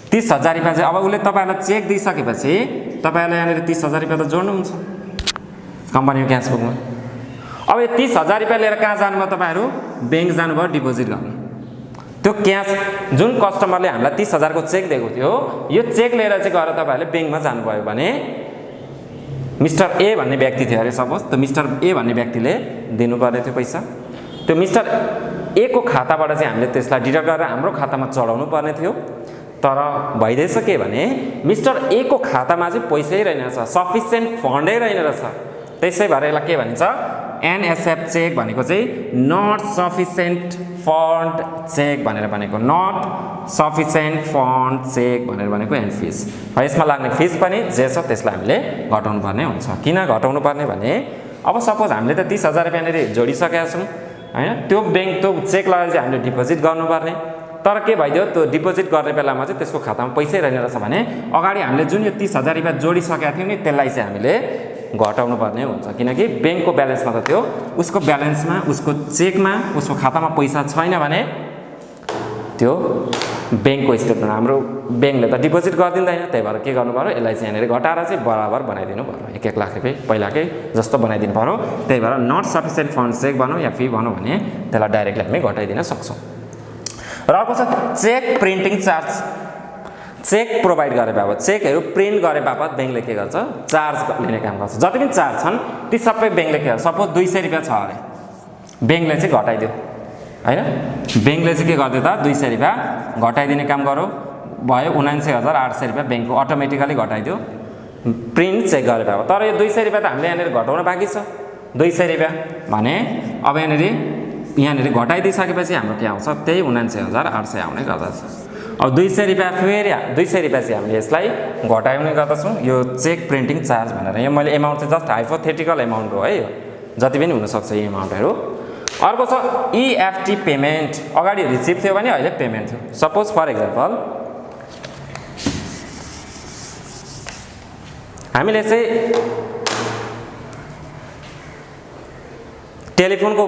[SPEAKER 1] 30,000 रुपैयाँ चाहिँ अब उसले तपाईहरुलाई चेक दिइसकेपछि तपाईहरुले यहाँनिर 30,000 रुपैयाँ त जोड्नुहुन्छ कम्पनीको क्यास बुकमा। अब यो 30,000 रुपैयाँ लिएर कहाँ जानुभयो तपाईहरु, ब्याङ्क जानुभयो डिपोजिट गर्नु। त्यो क्यास जुन कस्टमरले हामीलाई 30,000 को चेक दिएको थियो यो चेक लिएर चाहिँ गएर तपाईहरुले ब्याङ्कमा जानुभयो भने मिस्टर ए भन्ने व्यक्ति थियो अरे। सपोज त्यो मिस्टर ए भन्ने व्यक्तिले दिनुपर्ने थियो पैसा, त्यो मिस्टर ए को खाताबाट चाहिँ हामीले त्यसलाई डिडक्ट गरेर हाम्रो खातामा चढाउनु पर्ने थियो। तर भइदैछ के भने मिस्टर ए को खातामा चाहिँ पैसै रहेनछ, सफिसिएन्ट फन्डै रहेन रहेछ। त्यसै भएर यसलाई के भनिन्छ, एनएसएफ चेक भनेको चाहिँ नट सफिसिएन्ट फन्ड चेक भनेर भनेको, नट सफिसिएन्ट फन्ड चेक भनेर भनेको एन्ड फिस। यसमा लाग्ने फिस पनि जे छ त्यसलाई हामीले घटाउनु पर्ने हुन्छ। किन घटाउनु पर्ने भने अब सपोज हामीले त 30,000 रुपैयाँ यहाँनिर जोडिसकेका छौँ हैन, त्यो ब्याङ्क त्यो चेक लगाएर चाहिँ हामीले डिपोजिट गर्नुपर्ने। तर के भइदियो, त्यो डिपोजिट गर्ने बेलामा चाहिँ त्यसको खातामा पैसै रहेन रहेछ भने अगाडि हामीले जुन यो 30,000 रुपैयाँ जोडिसकेका थियौँ नि त्यसलाई चाहिँ हामीले घटाउनु पर्ने हुन्छ। किनकि ब्याङ्कको ब्यालेन्समा त त्यो उसको ब्यालेन्समा उसको चेकमा उसको खातामा पैसा छैन भने त्यो ब्याङ्कको स्टेटमेन्ट हाम्रो ब्याङ्कले त डिपोजिट गरिदिँदैन। त्यही भएर के गर्नु पर्यो, यसलाई चाहिँ यहाँनिर घटाएर चाहिँ बराबर बनाइदिनु पर्यो, 1-1 लाख रुपैयाँ पहिलाकै जस्तो बनाइदिनु पर्यो। त्यही भएर नट सफिसिएन्ट फन्ड चेक भनौँ या फी भनौँ भने त्यसलाई डाइरेक्टली हामी घटाइदिन सक्छौँ। र अर्को छ cheque printing charge. Cheque provide गरे बापत चेकहरू प्रिन्ट गरे बापत ब्याङ्कले के गर्छ, चार्ज लिने काम गर्छ। जति पनि चार्ज छन् ती सबै ब्याङ्कले के गर्छ, सपोज 200 रुपैयाँ छ अरे ब्याङ्कले चाहिँ घटाइदियो हैन, ब्याङ्कले चाहिँ के गर्दियो त 200 रुपैयाँ घटाइदिने काम गर्यो, भयो 79,800 रुपैयाँ ब्याङ्कको अटोमेटिकली घटाइदियो प्रिन्ट चेक गरे बापत। तर यो 200 रुपैयाँ त हामीले यहाँनिर घटाउन बाँकी छ। 200 रुपैयाँ भने अब यहाँनिर घटाइदिइसकेपछि हाम्रो के आउँछ, त्यही 79,800 आउने गर्दछ। अब 200 रुपैयाँ फेरि 200 रुपैयाँ चाहिँ हामीले यसलाई घटाउने गर्दछौँ यो चेक प्रिन्टिङ चार्ज भनेर। यो मैले एमाउन्ट चाहिँ जस्ट हाइपोथेटिकल एमाउन्ट हो है, यो जति पनि हुनसक्छ यो एमाउन्टहरू। अर्को छ इएफटी पेमेन्ट। अगाडि रिसिभ थियो भने अहिले पेमेन्ट थियो। सपोज फर एक्जाम्पल हामीले चाहिँ टेलिफोनको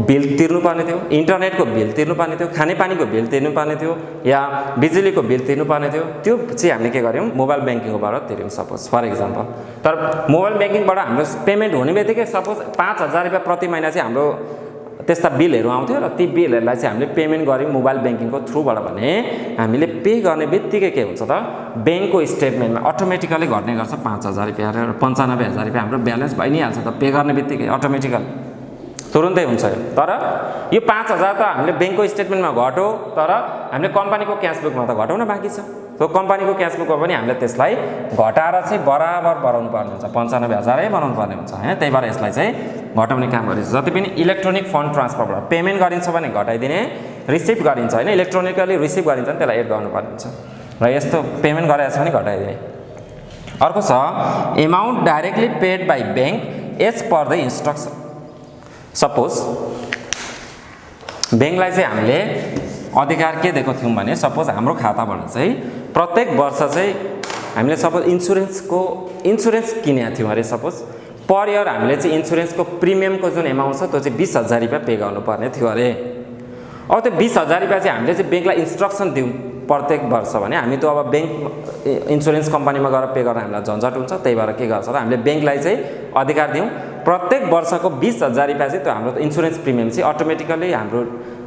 [SPEAKER 1] बिल तिर्नुपर्ने थियो, इन्टरनेटको बिल तिर्नुपर्ने थियो, खानेपानीको बिल तिर्नुपर्ने थियो या बिजुलीको बिल तिर्नुपर्ने थियो, त्यो चाहिँ हामीले के गर्यौँ मोबाइल ब्याङ्किङबाट तिर्यौँ सपोज फर एक्जाम्पल। तर मोबाइल ब्याङ्किङबाट हाम्रो पेमेन्ट हुने बित्तिकै सपोज 5,000 रुपैयाँ प्रति महिना चाहिँ हाम्रो त्यस्ता बिलहरू आउँथ्यो र ती बिलहरूलाई चाहिँ हामीले पेमेन्ट गऱ्यौँ मोबाइल ब्याङ्किङको थ्रुबाट भने हामीले पे गर्ने बित्तिकै के हुन्छ त ब्याङ्कको स्टेटमेन्टमा अटोमेटिकली घट्ने गर्छ 5,000 रुपैयाँ र 95,000 रुपैयाँ हाम्रो ब्यालेन्स भइ नै हाल्छ त पे गर्ने बित्तिकै अटोमेटिकली तुरुन्तै हुन्छ। तर यो 5,000 त हामीले ब्याङ्कको स्टेटमेन्टमा घट्यो तर हामीले कम्पनीको क्यास बुकमा त घटाउन बाँकी छ। त्यो कम्पनीको क्यास बुकमा पनि हामीले त्यसलाई घटाएर चाहिँ बराबर बनाउनु पर्ने हुन्छ, 95,000 बनाउनु पर्ने हुन्छ हैन। त्यही भएर यसलाई चाहिँ घटाउने काम गरिन्छ। जति पनि इलेक्ट्रोनिक फन्ड ट्रान्सफरबाट पेमेन्ट गरिन्छ भने घटाइदिने, रिसिभ गरिन्छ हैन इलेक्ट्रोनिकली रिसिभ गरिन्छ भने त्यसलाई एड गर्नुपर्ने हुन्छ र यस्तो पेमेन्ट गरेको छ भने घटाइदिने। अर्को छ amount directly paid by bank as per the instruction. Suppose ब्याङ्कलाई चाहिँ हामीले अधिकार के दिएको थियौँ भने सपोज हाम्रो खाताबाट चाहिँ प्रत्येक वर्ष चाहिँ हामीले सपोज इन्सुरेन्स किनेका थियौँ अरे। सपोज पर इयर हामीले चाहिँ इन्सुरेन्सको प्रिमियमको जुन एमाउन्ट छ त्यो चाहिँ 20,000 रुपैयाँ पे गर्नुपर्ने थियो अरे। अब त्यो 20,000 रुपैयाँ चाहिँ हामीले चाहिँ बैंकलाई इन्स्ट्रक्सन दिउँ प्रत्येक वर्ष भने हामी त अब बैंक इन्सुरेन्स कम्पनीमा गएर पे गर्न हामीलाई झन्झट हुन्छ। त्यही भएर के गर्छ र हामीले बैंकलाई चाहिँ अधिकार दिउँ प्रत्येक वर्षको 20,000 रुपैयाँ चाहिँ त्यो हाम्रो इन्सुरेन्स प्रिमियम चाहिँ अटोमेटिकली हाम्रो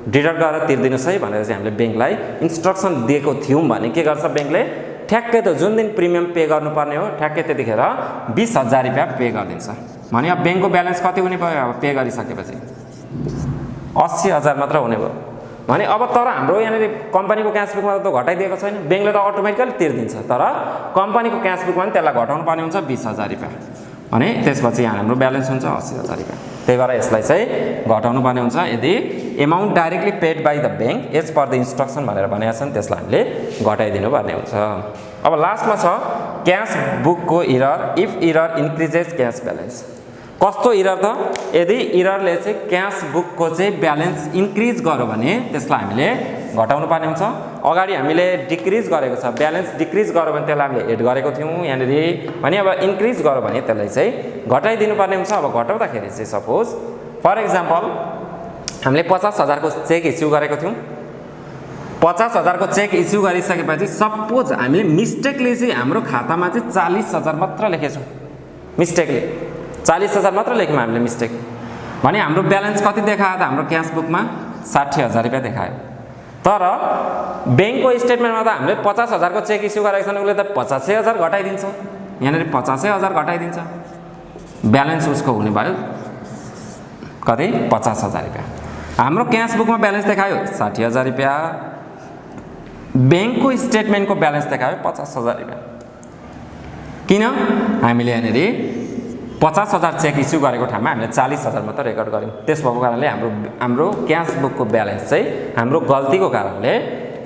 [SPEAKER 1] डिडक्ट गरेर तिर्दिनुहोस् है भनेर चाहिँ हामीले बैंकलाई इन्स्ट्रक्सन दिएको थियौँ भने के गर्छ बैंकले ठ्याक्कै त जुन दिन प्रिमियम पे गर्नुपर्ने हो ठ्याक्कै त्यतिखेर 20,000 रुपैयाँ पे गरिदिन्छ। भने अब बैंकको ब्यालेन्स कति हुने भयो अब पे गरिसकेपछि 80,000 मात्र हुने भयो भने अब तर हाम्रो यहाँनिर कम्पनीको क्यास बुकमा त घटाइदिएको छैन बैंकले त अटोमेटिकली तिर्दिन्छ तर कम्पनीको क्यास बुकमा पनि त्यसलाई घटाउनु पर्ने हुन्छ 20,000 रुपैयाँ भने त्यसपछि यहाँ हाम्रो ब्यालेन्स हुन्छ 80,000 रुपैयाँ। त्यही भएर यसलाई चाहिँ घटाउनु पर्ने हुन्छ यदि amount directly paid by the bank as per the instruction भनेर भनेको छ नि त्यसलाई हामीले घटाइदिनु पर्ने हुन्छ। अब लास्टमा छ क्यास बुकको error if error increases cash balance. कस्तो इरर त यदि इररले चाहिँ क्यास बुकको चाहिँ ब्यालेन्स इन्क्रिज गर्यो भने त्यसलाई हामीले घटाउनु पर्ने हुन्छ। अगाडि हामीले डिक्रिज गरेको छ ब्यालेन्स डिक्रिज गर्यो भने त्यसलाई हामीले एड गरेको थियौँ यहाँनिर भने अब इन्क्रिज गर्यो भने त्यसलाई चाहिँ घटाइदिनु पर्ने हुन्छ। अब घटाउँदाखेरि चाहिँ सपोज फर इक्जाम्पल हामीले 50,000 को चेक इस्यु गरेको थियौँ 50,000 को चेक इस्यु गरिसकेपछि सपोज हामीले मिस्टेकले चाहिँ हाम्रो खातामा चाहिँ 40,000 मात्र लेखेछौँ मिस्टेकले 40,000 मात्र लेख्यौँ हामीले मिस्टेक भने हाम्रो ब्यालेन्स कति देखायो त हाम्रो क्यास बुकमा 60,000 रुपैयाँ देखायो तर बैंकको स्टेटमेन्टमा त हामीले 50,000 को चेक इस्यु गरेको छ उसले त 85,000 घटाइदिन्छ यहाँनिर 85,000 घटाइदिन्छ ब्यालेन्स उसको हुने भयो कति 50,000 रुपैयाँ। हाम्रो क्यास बुकमा ब्यालेन्स देखायो 60,000 रुपैयाँ बैंकको स्टेटमेन्टको ब्यालेन्स देखायो 50,000 रुपैयाँ किन हामीले यहाँनिर 50,000 चेक इस्यु गरेको ठाउँमा हामीले 40,000 मात्र रेकर्ड गऱ्यौँ त्यस भएको कारणले हाम्रो क्यास बुकको ब्यालेन्स चाहिँ हाम्रो गल्तीको कारणले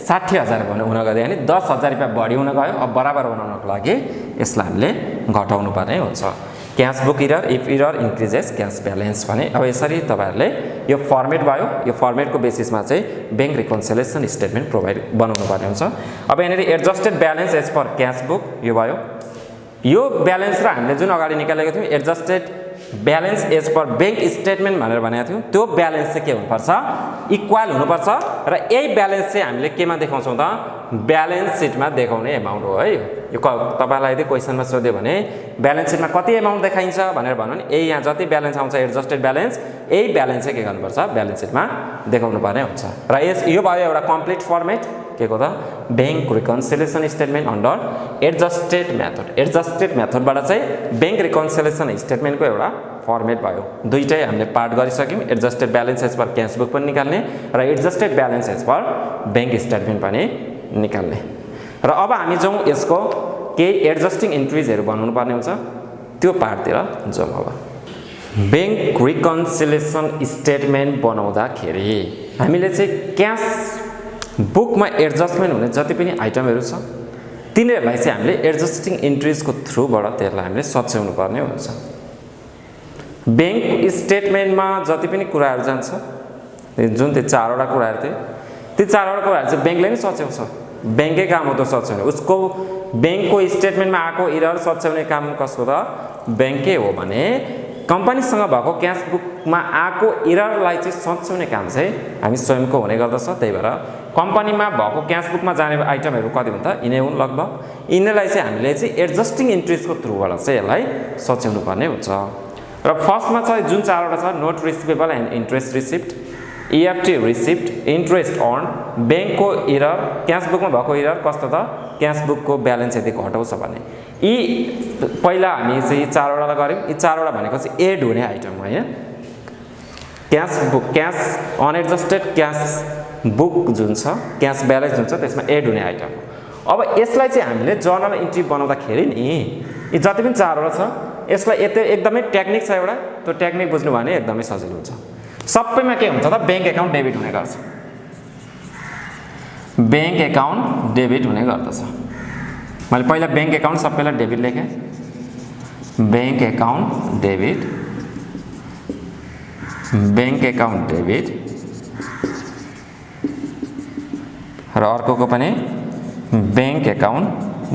[SPEAKER 1] 60,000 हुन गयो अनि 10,000 रुपैयाँ बढी हुन गयो। अब बराबर बनाउनको लागि यसलाई हामीले घटाउनु पर्ने हुन्छ। Cash book error if error increases cash balance भने अब यसरी तपाईहरुले यो फर्मेट भयो यो फर्मेटको बेसिसमा चाहिँ बैंक रिकन्सिलिएसन स्टेटमेन्ट प्रोभाइड बनाउनु पर्ने हुन्छ। अब यहाँनिर adjusted balance as per cash book यो भयो यो ब्यालेन्स र हामीले जुन अगाडि निकालेको थियौँ adjusted balance as per bank statement भनेर भनेको थियौँ त्यो ब्यालेन्स चाहिँ के हुनुपर्छ इक्वल हुनुपर्छ र यही ब्यालेन्स चाहिँ हामीले केमा देखाउँछौँ त ब्यालेन्स सिटमा देखाउने एमाउन्ट हो है। यो तपाईलाई यदि क्वेसनमा सोध्यो भने ब्यालेन्स सिटमा कति एमाउन्ट देखाइन्छ भनेर भन्नु नि यही यहाँ जति ब्यालेन्स आउँछ एडजस्टेड ब्यालेन्स यही ब्यालेन्स चाहिँ के गर्नुपर्छ ब्यालेन्स सिटमा देखाउनु पर्ने हुन्छ। र यो भयो एउटा कम्प्लिट फर्मेट के को त bank reconciliation statement under adjusted मेथडबाट चाहिँ बैंक रिकन्सिलिएसन स्टेटमेन्टको एउटा फर्मेट भयो। दुईटै हामीले पार्ट गरिसक्यौँ adjusted balance as per cash book पनि निकाल्ने र adjusted balance as per bank statement पनि निकाल्ने। र अब हामी जाउँ यसको केही एडजस्टिङ इन्ट्रिजहरू बनाउनु पर्ने हुन्छ त्यो पार्टतिर जाउँ। अब बैंक रिकन्सिलिएसन स्टेटमेन्ट बनाउँदाखेरि हामीले चाहिँ क्यास बुकमा एडजस्टमेन्ट हुने जति पनि आइटमहरू छ तिनीहरूलाई चाहिँ हामीले एडजस्टिङ इन्ट्रिजको थ्रुबाट त्यसलाई हामीले सच्याउनु पर्ने हुन्छ। बैंक स्टेटमेन्टमा जति पनि कुराहरू जान्छ जुन त्यो चारवटा कुराहरू थियो ती चारवटा कुराहरू चाहिँ बैंकले नै सच्याउँछ बैंकै काम हो त सच्याउने उसको बैंकको स्टेटमेन्टमा आएको इरर सच्याउने काम कसको त बैंकै हो भने कम्पनीसँग भएको क्यास बुकमा आएको इररलाई चाहिँ सच्याउने काम चाहिँ हामी स्वयंको हुने गर्दछ। त्यही भएर कम्पनीमा भएको क्यास बुकमा जाने आइटमहरू कति हुन्छ यिनै हुन् लगभग यिनीलाई चाहिँ हामीले चाहिँ एडजस्टिङ इन्ट्रिजको थ्रुबाट चाहिँ यसलाई सच्याउनु पर्ने हुन्छ। र फर्स्टमा चाहिँ जुन चारवटा छ note receivable and interest receipt EFT receipt interest earn बैंकको इरर क्यास बुकमा भएको इरर कस्तो त क्यास बुकको ब्यालेन्स यदि घटाउँछ भने यी पहिला हामी चाहिँ चारवटालाई गऱ्यौँ यी चारवटा भनेको चाहिँ एड हुने आइटम हो है। Cash book cash unadjusted cash book जुन छ क्यास ब्यालेन्स जुन छ त्यसमा एड हुने आइटम हो। अब यसलाई चाहिँ हामीले जर्नल इन्ट्री बनाउँदाखेरि नि यी जति पनि चारवटा छ यसलाई एकदमै टेक्निक छ एउटा त्यो टेक्निक बुझ्नु भने एकदमै सजिलो हुन्छ। सबैमा के हुन्छ त बैंक एकाउन्ट डेबिट हुने गर्छ बैंक एकाउन्ट डेबिट हुने गर्दछ। मैले पहिला बैंक एकाउन्ट सबैलाई डेबिट लेखेँ बैंक एकाउन्ट डेबिट र अर्कोको पनि बैंक एकाउन्ट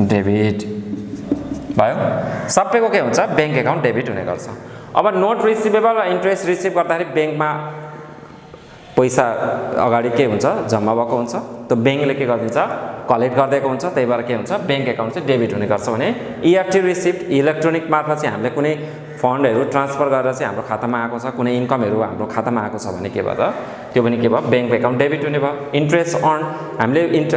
[SPEAKER 1] डेबिट भयो सबैको के हुन्छ बैंक एकाउन्ट डेबिट हुने गर्छ। अब नोट रिसिभेबल र इन्ट्रेस्ट रिसिभ गर्दाखेरि बैंकमा पैसा अगाडि के हुन्छ जम्मा भएको हुन्छ त्यो ब्याङ्कले के गरिदिन्छ कलेक्ट गरिदिएको हुन्छ त्यही भएर के हुन्छ ब्याङ्क एकाउन्ट चाहिँ डेबिट हुने गर्छ भने EFT रिसिप्ट इलेक्ट्रोनिक मार्फत चाहिँ हामीले कुनै फन्डहरू ट्रान्सफर गरेर चाहिँ हाम्रो खातामा आएको छ कुनै इन्कमहरू हाम्रो खातामा आएको छ भने के भयो त त्यो पनि के भयो ब्याङ्क एकाउन्ट डेबिट हुने भयो इन्ट्रेस्ट अर्न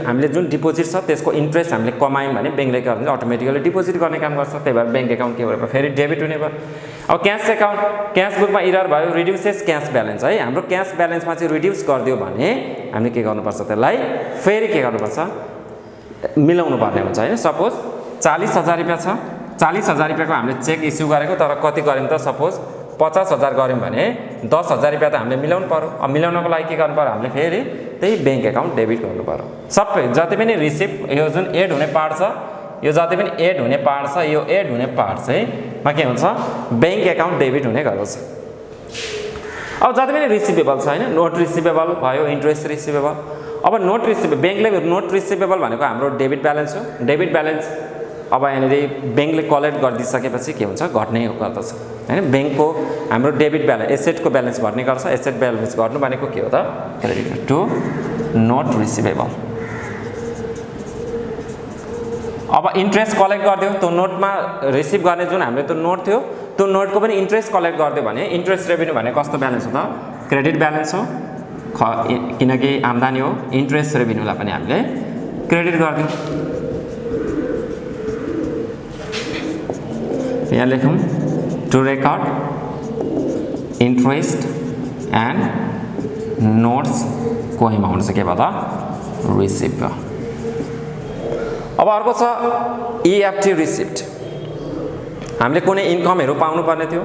[SPEAKER 1] हामीले जुन डिपोजिट छ त्यसको इन्ट्रेस्ट हामीले कमायौँ भने ब्याङ्कले के गर्छ अटोमेटिकली डिपोजिट गर्ने काम गर्छ त्यही भएर ब्याङ्क एकाउन्ट के भयो फेरि डेबिट हुने भयो अब क्यास एकाउन्ट क्यास बुकमा इरर भयो रिड्युसेस क्यास ब्यालेन्स है हाम्रो क्यास ब्यालेन्समा चाहिँ रिड्युस गरिदियो भने हामीले के गर्नुपर्छ त्यसलाई फेरि के गर्नुपर्छ मिलाउनु पर्ने हुन्छ हैन सपोज 40,000 रुपैयाँ छ 40,000 रुपैयाँको हामीले चेक इस्यु गरेको तर कति गर्यौँ त सपोज 50,000 गर्यौँ भने 10,000 रुपैयाँ त हामीले मिलाउनु पर्यो अब मिलाउनको लागि के गर्नु पर्यो हामीले फेरि त्यही ब्याङ्क एकाउन्ट डेबिट गर्नु पर्यो सबै जति पनि रिसिप्ट यो जुन एड हुने पार्ट छ यो जति पनि एड हुने पार्ट छ यो एड हुने पार्ट चाहिँ मा के हुन्छ ब्याङ्क एकाउन्ट डेबिट हुने गर्दछ अब जति पनि रिसिभेबल छ हैन नोट रिसिभेबल भयो इन्ट्रेस्ट रिसिभेबल अब नोट रिसिभेबल ब्याङ्कले नोट रिसिभेबल भनेको हाम्रो डेबिट ब्यालेन्स हो डेबिट ब्यालेन्स अब यहाँनिर ब्याङ्कले कलेक्ट गरिदिइसकेपछि के हुन्छ घट्ने गर्दछ हैन ब्याङ्कको हाम्रो डेबिट ब्यालेन्स एसेटको ब्यालेन्स घट्ने गर्छ एसेट ब्यालेन्स घट्नु भनेको के हो त क्रेडिट टु नोट रिसिभेबल अब इन्ट्रेस्ट कलेक्ट गरिदियो त्यो नोटमा रिसिभ गर्ने जुन हामीले त्यो नोट थियो त्यो नोटको पनि इन्ट्रेस्ट कलेक्ट गरिदियो भने इन्ट्रेस्ट रेभेन्यू भने कस्तो ब्यालेन्स हो त क्रेडिट ब्यालेन्स हो किनकि आम्दानी हो इन्ट्रेस्ट रेभेन्यूलाई पनि हामीले क्रेडिट गरिदिउँ यहाँ लेखौँ टु रेकर्ड इन्ट्रेस्ट एन्ड नोट्सको अमाउन्ट चाहिँ के भयो त रिसिभ भयो अब अर्को छ EFT रिसिप्ट हामीले कुनै इन्कमहरू पाउनुपर्ने थियो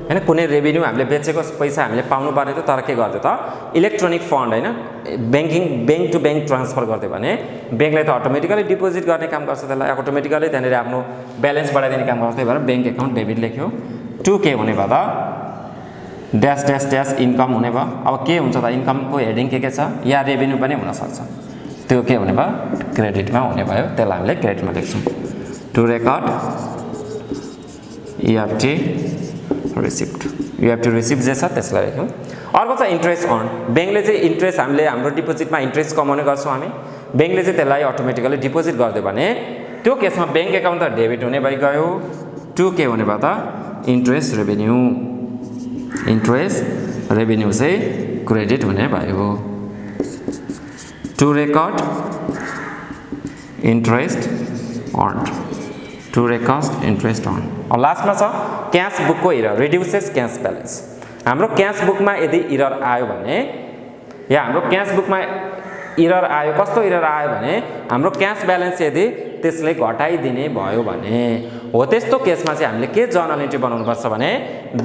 [SPEAKER 1] हैन कुनै रेभेन्यू हामीले बेचेको पैसा हामीले पाउनुपर्ने थियो तर के गर्दै त इलेक्ट्रोनिक फन्ड हैन ब्याङ्क टु ब्याङ्क ट्रान्सफर गर्दै भने ब्याङ्कले त अटोमेटिकली डिपोजिट गर्ने काम गर्छ त्यसलाई अटोमेटिकली त्यहाँनिर आफ्नो ब्यालेन्स बढाइदिने काम गर्छ त्यही भएर ब्याङ्क एकाउन्ट डेबिट लेख्यो 2K हुने भयो त ड्यास ड्यास ड्यास इन्कम हुने भयो अब के हुन्छ त इन्कमको हेडिङ के छ या रेभेन्यू पनि हुनसक्छ त्यो के हुने भयो क्रेडिटमा हुने भयो त्यसलाई हामीले क्रेडिटमा लेख्छौँ to record EFT receipt EFT receipt जे छ त्यसलाई लेख्यौँ अर्को छ इन्ट्रेस्ट अर्न ब्याङ्कले चाहिँ इन्ट्रेस्ट हामीले हाम्रो डिपोजिटमा इन्ट्रेस्ट कमाउने गर्छौँ हामी ब्याङ्कले चाहिँ त्यसलाई अटोमेटिकली डिपोजिट गरिदियो भने त्यो केसमा ब्याङ्क एकाउन्ट त डेबिट हुने भइगयो 2K हुने भयो त इन्ट्रेस्ट रेभेन्यू चाहिँ क्रेडिट हुने भयो to record interest earn to record interest earn अब लास्टमा छ क्यास बुकको इरर रिड्युसेस क्यास ब्यालेन्स हाम्रो क्यास बुकमा यदि इरर आयो भने या हाम्रो क्यास बुकमा इरर आयो कस्तो इरर आयो भने हाम्रो क्यास ब्यालेन्स यदि त्यसले घटाइदिने भयो भने हो त्यस्तो केसमा चाहिँ हामीले के जर्नल एन्ट्री बनाउनुपर्छ भने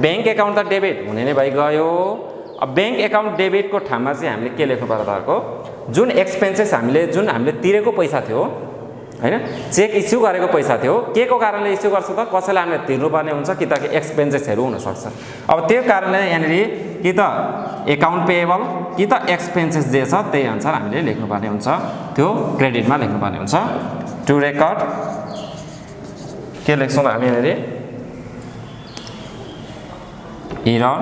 [SPEAKER 1] ब्याङ्क एकाउन्ट त डेबिट हुने नै भइगयो अब ब्याङ्क एकाउन्ट डेबिटको ठाउँमा चाहिँ हामीले के लेख्नु पर्यो तपाईँको जुन एक्सपेन्सेस हामीले तिरेको पैसा थियो हैन चेक इस्यु गरेको पैसा थियो के को कारणले इस्यु गर्छ त कसैलाई हामीले तिर्नुपर्ने हुन्छ कि त एक्सपेन्सेसहरू हुनसक्छ अब त्यो कारणले यहाँनिर कि त एकाउन्ट पेएबल कि त एक्सपेन्सेस जे छ त्यही अनुसार हामीले लेख्नुपर्ने हुन्छ त्यो क्रेडिटमा लेख्नुपर्ने हुन्छ टु रेकर्ड के लेख्छौँ त हामी यहाँनिर error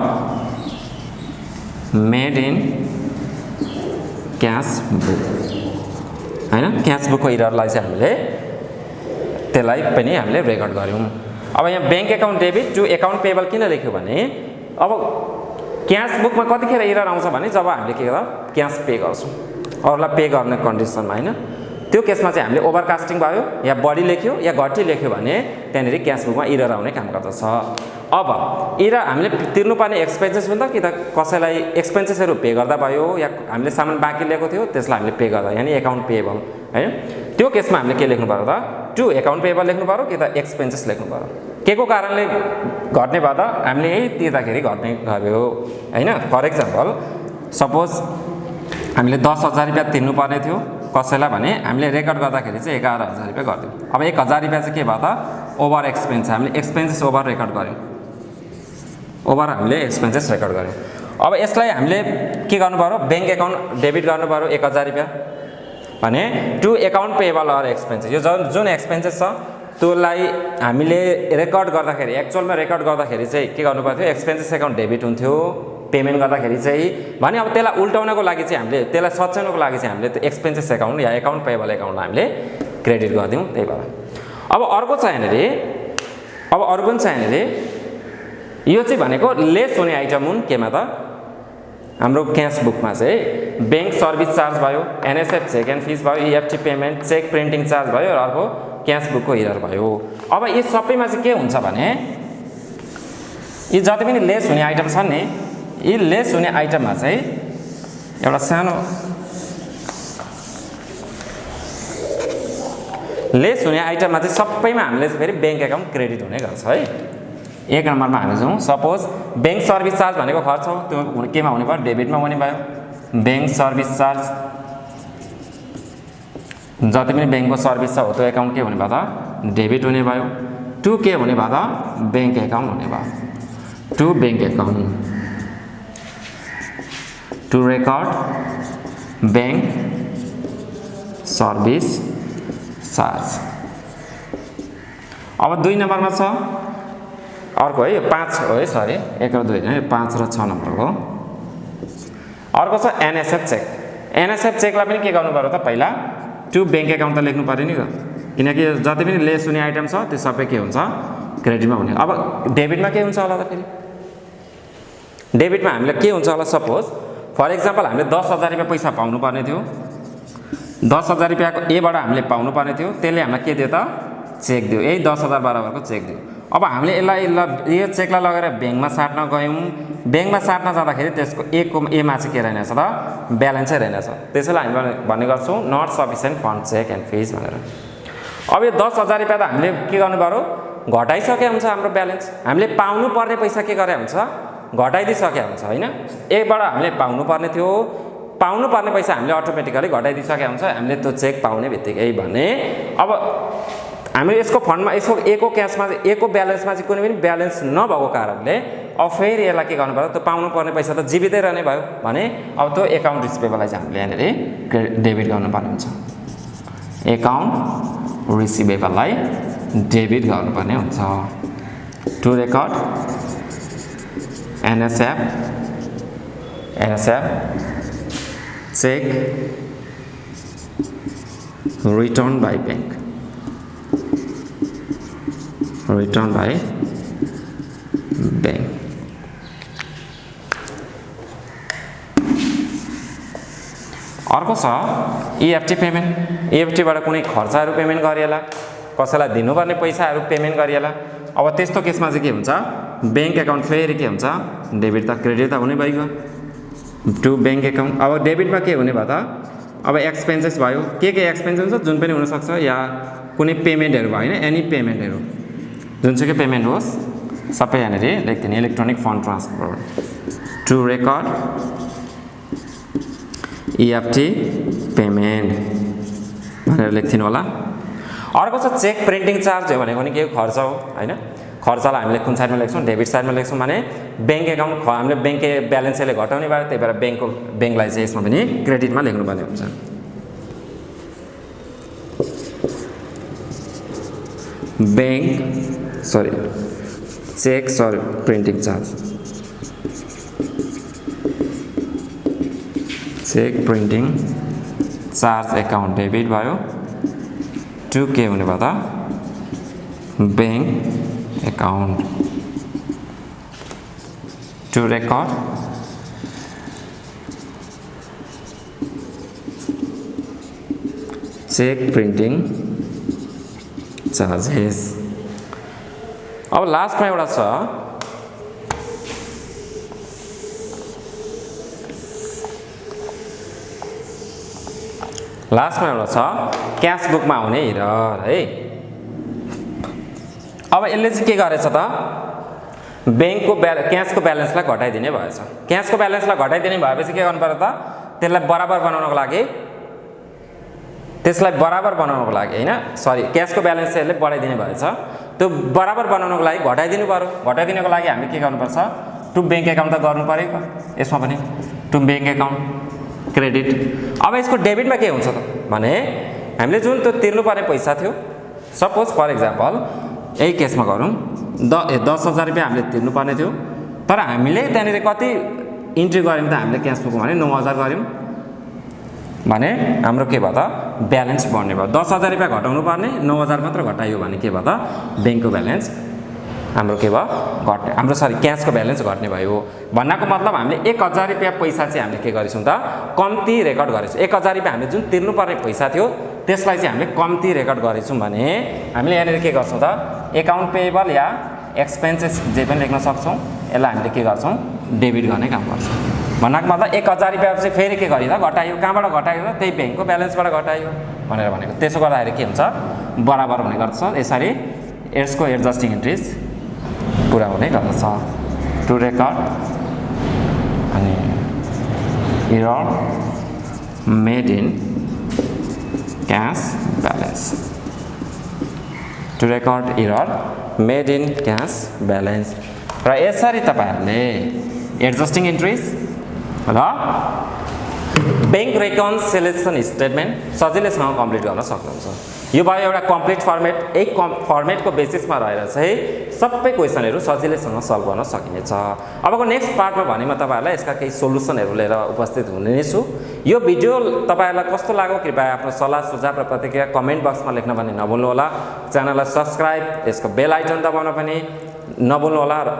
[SPEAKER 1] made in cash book हैन क्यास बुकको इररलाई चाहिँ हामीले त्यसलाई पनि हामीले रेकर्ड गर्यौँ अब यहाँ bank account debit to account payable किन लेख्यो भने अब क्यास बुकमा कतिखेर इरर आउँछ भने जब हामीले के गर्छ क्यास पे गर्छौँ अरूलाई पे गर्ने कन्डिसनमा हैन त्यो केसमा चाहिँ हामीले ओभरकास्टिङ भयो या बढी लेख्यो या घटी लेख्यो भने त्यहाँनिर क्यास बुकमा इरर आउने काम गर्दछ अब इरर हामीले तिर्नुपर्ने एक्सपेन्सेस हुन्छ कि त कसैलाई एक्सपेन्सेसहरू पे गर्दा भयो या हामीले सामान बाँकी लिएको थियो त्यसलाई हामीले पे गर्दा यानी एकाउन्ट पेएबल हैन त्यो केसमा हामीले के लेख्नु पर्यो त टु एकाउन्ट पेएबल लेख्नु पर्यो कि त एक्सपेन्सेस लेख्नु पर्यो के को कारणले घट्ने भयो त हामीले यही तिर्दाखेरि घट्ने गर्यो हैन फर एक्जाम्पल सपोज हामीले 10,000 रुपैयाँ तिर्नुपर्ने थियो कसैलाई भने हामीले रेकर्ड गर्दाखेरि चाहिँ 11,000 रुपैयाँ गरिदिउँ अब 1,000 रुपैयाँ चाहिँ के भयो त ओभर एक्सपेन्स हामीले एक्सपेन्सेस ओभर रेकर्ड गर्यौँ ओभर हामीले एक्सपेन्सेस रेकर्ड गर्यौँ अब यसलाई हामीले के गर्नु पर्यो ब्याङ्क एकाउन्ट डेबिट गर्नु पर्यो 1,000 रुपैयाँ भने to account payable or expenses यो जुन एक्सपेन्सेस छ त्यसलाई हामीले रेकर्ड गर्दाखेरि एक्चुअलमा रेकर्ड गर्दाखेरि चाहिँ के गर्नु पर्थ्यो एक्सपेन्सेस एकाउन्ट डेबिट हुन्थ्यो पेमेन्ट गर्दाखेरि चाहिँ भने अब त्यसलाई उल्टाउनको लागि चाहिँ हामीले त्यसलाई सच्याउनको लागि चाहिँ हामीले त्यो एक्सपेन्सेस एकाउन्ट या एकाउन्ट पेएबल एकाउन्टलाई हामीले क्रेडिट गरिदिउँ त्यही भएर। अब अर्को चाहिँ यहाँनिर अब अरू पनि छ यहाँनिर यो चाहिँ भनेको लेस हुने आइटम हुन् केमा त हाम्रो क्यास बुकमा चाहिँ बैंक सर्भिस चार्ज भयो, एनएसएफ चेक एन्ड फिस भयो, इएफटी पेमेन्ट, चेक प्रिन्टिङ चार्ज भयो र अर्को क्यास बुकको इरर भयो। अब यी सबैमा चाहिँ के हुन्छ भने यी जति पनि लेस हुने आइटम छन् नि यी लेस हुने आइटममा चाहिँ एउटा सानो लेस हुने आइटममा चाहिँ सबैमा हामीले फेरि बैंक एकाउन्ट क्रेडिट हुने गर्छ है। एक नम्बरमा हामी जाउँ सपोज बैंक सर्भिस चार्ज भनेको खर्च हो त्यो केमा हुने भयो डेबिटमा हुने भयो बैंक सर्भिस चार्ज जति पनि बैंकको सर्भिस छ हो त्यो एकाउन्ट के हुने भयो त डेबिट हुने भयो। टु के हुने भयो त बैंक एकाउन्ट हुने भयो to bank account to record bank service charge. अब 2 नम्बरमा छ अर्को है यो 5 हो है सरी 1 र 2 है 5 र 6 नम्बरको अर्को छ एनएसएफ चेक। एनएसएफ चेकलाई पनि के गर्नु पर्यो त पहिला टु बैंक एकाउन्ट त लेख्नु पर्यो नि त किनकि जति पनि लेस हुने आइटम छ त्यो सबै के हुन्छ क्रेडिटमा हुने। अब डेबिटमा के हुन्छ होला त फेरि डेबिटमा हामीले के हुन्छ होला सपोज फर एक्जाम्पल हामीले 10,000 रुपैयाँ पैसा पाउनु पर्ने थियो 10,000 रुपैयाँको एबाट हामीले पाउनु पर्ने थियो त्यसले हामीलाई के दियो त चेक दियो यही 10,000 बराबरको चेक दियो। अब हामीले यसलाई यो चेकलाई लगेर ब्याङ्कमा साट्न गयौँ ब्याङ्कमा साट्न जाँदाखेरि त्यसको एको एमा चाहिँ के रहेनछ त ब्यालेन्सै रहेनछ त्यसैले हामी भन्ने गर्छौँ not sufficient fund cheque and fees भनेर। अब यो 10,000 रुपैयाँ त हामीले के गर्नु पर्यो घटाइसके हुन्छ हाम्रो ब्यालेन्स हामीले पाउनु पर्ने पैसा के गरे हुन्छ घटाइदिइसके हुन्छ होइन एकबाट हामीले पाउनु पर्ने थियो पाउनु पर्ने पैसा हामीले अटोमेटिकली घटाइदिइसके हुन्छ हामीले त्यो चेक पाउने बित्तिकै भने अब हामीले यसको फन्डमा यसको एको क्यासमा एको ब्यालेन्समा चाहिँ कुनै पनि ब्यालेन्स नभएको कारणले अब फेरि यसलाई के गर्नु पर्यो त्यो पाउनु पर्ने पैसा त जीवितै रहने भयो भने अब त्यो एकाउन्ट रिसिभेबललाई चाहिँ हामीले यहाँनिर डेबिट गर्नुपर्ने हुन्छ एकाउन्ट रिसिभेबललाई डेबिट गर्नुपर्ने हुन्छ to record NSF cheque return by bank return by bank. अर्को छ इएफटी पेमेन्ट इएफटीबाट कुनै खर्चहरू पेमेन्ट गरिएला कसैलाई दिनुपर्ने पैसाहरू पेमेन्ट गरिएला। अब त्यस्तो केसमा चाहिँ के हुन्छ बैंक एकाउन्ट फेरि के हुन्छ डेबिट त क्रेडिट त हुने भइगयो टु बैंक एकाउन्ट। अब डेबिटमा के हुने भयो त अब एक्सपेन्सेस भयो के एक्सपेन्सेस हुन्छ जुन पनि हुनसक्छ या कुनै पेमेन्टहरू भयो होइन एनी पेमेन्टहरू जुनसुकै पेमेन्ट होस् सबै यहाँनिर लेख्दिने electronic fund transfer to record EFT payment भनेर लेख्दिनु होला। अर्को छ चेक प्रिन्टिङ चार्ज हो भनेको नि के खर्च हो होइन खर्चलाई हामीले कुन साइडमा लेख्छौँ डेबिट साइडमा लेख्छौँ भने बैंक एकाउन्ट हामीले बैंक ब्यालेन्सले घटाउने भयो त्यही भएर बैंकलाई चाहिँ यसमा पनि क्रेडिटमा लेख्नुपर्ने हुन्छ। Bank check printing charge check printing charge account debit भयो टु के हुने भयो त bank account to record check printing charges. अब लास्टमा एउटा छ क्यास बुकमा हुने इरर है। अब यसले चाहिँ के गरेछ त बैंकको क्यासको ब्यालेन्सलाई घटाइदिने भएछ क्यासको ब्यालेन्सलाई घटाइदिने भएपछि के गर्नु पर्यो त त्यसलाई बराबर बनाउनको लागि हैन सरी क्यासको ब्यालेन्स चाहिँ यसले बढाइदिने भएछ त्यो बराबर बनाउनको लागि घटाइदिनु पर्यो घटाइदिनको लागि हामीले के गर्नुपर्छ टु बैंक एकाउन्ट त गर्नु पर्यो यसमा पनि टु बैंक एकाउन्ट क्रेडिट। अब यसको डेबिटमा के हुन्छ त भने हामीले जुन त्यो तिर्नुपर्ने पैसा थियो सपोज फर एक्जाम्पल यही केसमा गरौँ 10,000 रुपैयाँ हामीले तिर्नुपर्ने थियो तर हामीले त्यहाँनिर कति इन्ट्री गऱ्यौँ त हामीले क्यास बुकमा भने 9000 गऱ्यौँ भने हाम्रो के भयो त ब्यालेन्स बढ्ने भयो। 10,000 रुपियाँ घटाउनु पर्ने 9000 मात्र घटाइयो भने के भयो त ब्याङ्कको ब्यालेन्स हाम्रो के भयो घट्ने, हाम्रो सरी क्यासको ब्यालेन्स घट्ने भयो। भन्नको मतलब हामीले 1000 रुपियाँ पैसा चाहिँ हामीले के गरेछौँ त कम्ती रेकर्ड गरेछौँ। 1000 रुपियाँ हामीले जुन तिर्नुपर्ने पैसा थियो त्यसलाई चाहिँ हामीले कम्ती रेकर्ड गरेछौँ भने हामीले यहाँनिर के गर्छौँ त एकाउन्ट पेएबल या एक्सपेन्सेस जे पनि लेख्न सक्छौँ। यसलाई हामीले के गर्छौँ डेबिट गर्ने काम गर्छौँ। भन्नको मतलब 1000 रुपियाँ चाहिँ फेरि के गरियो त घटायो, कहाँबाट घटायो त त्यही ब्याङ्कको ब्यालेन्सबाट घटायो भनेर भनेको। त्यसो गर्दाखेरि के हुन्छ बराबर हुने गर्छ। यसरी यसको एडजस्टिङ इन्ट्रिज पुरा हुने गर्दछ। टु रेकर्ड अनि error made in cash balance, to record error made in cash balance. र यसरी तपाईहरुले एडजस्टिङ इन्ट्रिज र बैंक रेकन्सिलिएसन स्टेटमेन्ट सजिलैसँग कम्प्लिट गर्न सक्नुहुन्छ। यो भयो एउटा कम्प्लिट फर्मेट। एक फर्मेटको बेसिसमा रहेर चाहिँ सबै क्वेसनहरु सजिलैसँग सल्भ गर्न सकिनेछ। अबको नेक्स्ट पार्टमा भने म तपाईहरुलाई यसका केही सोलुसनहरु लिएर उपस्थित हुने नै छु। यो भिडियो तपाईहरुलाई कस्तो लाग्यो कृपया आफ्नो सल्लाह सुझाव र प्रतिक्रिया कमेन्ट बक्समा लेख्न पनि नभुल्नु होला। च्यानललाई सब्स्क्राइब, यसको बेल आइकन दबाउन पनि नभुल्नु होला।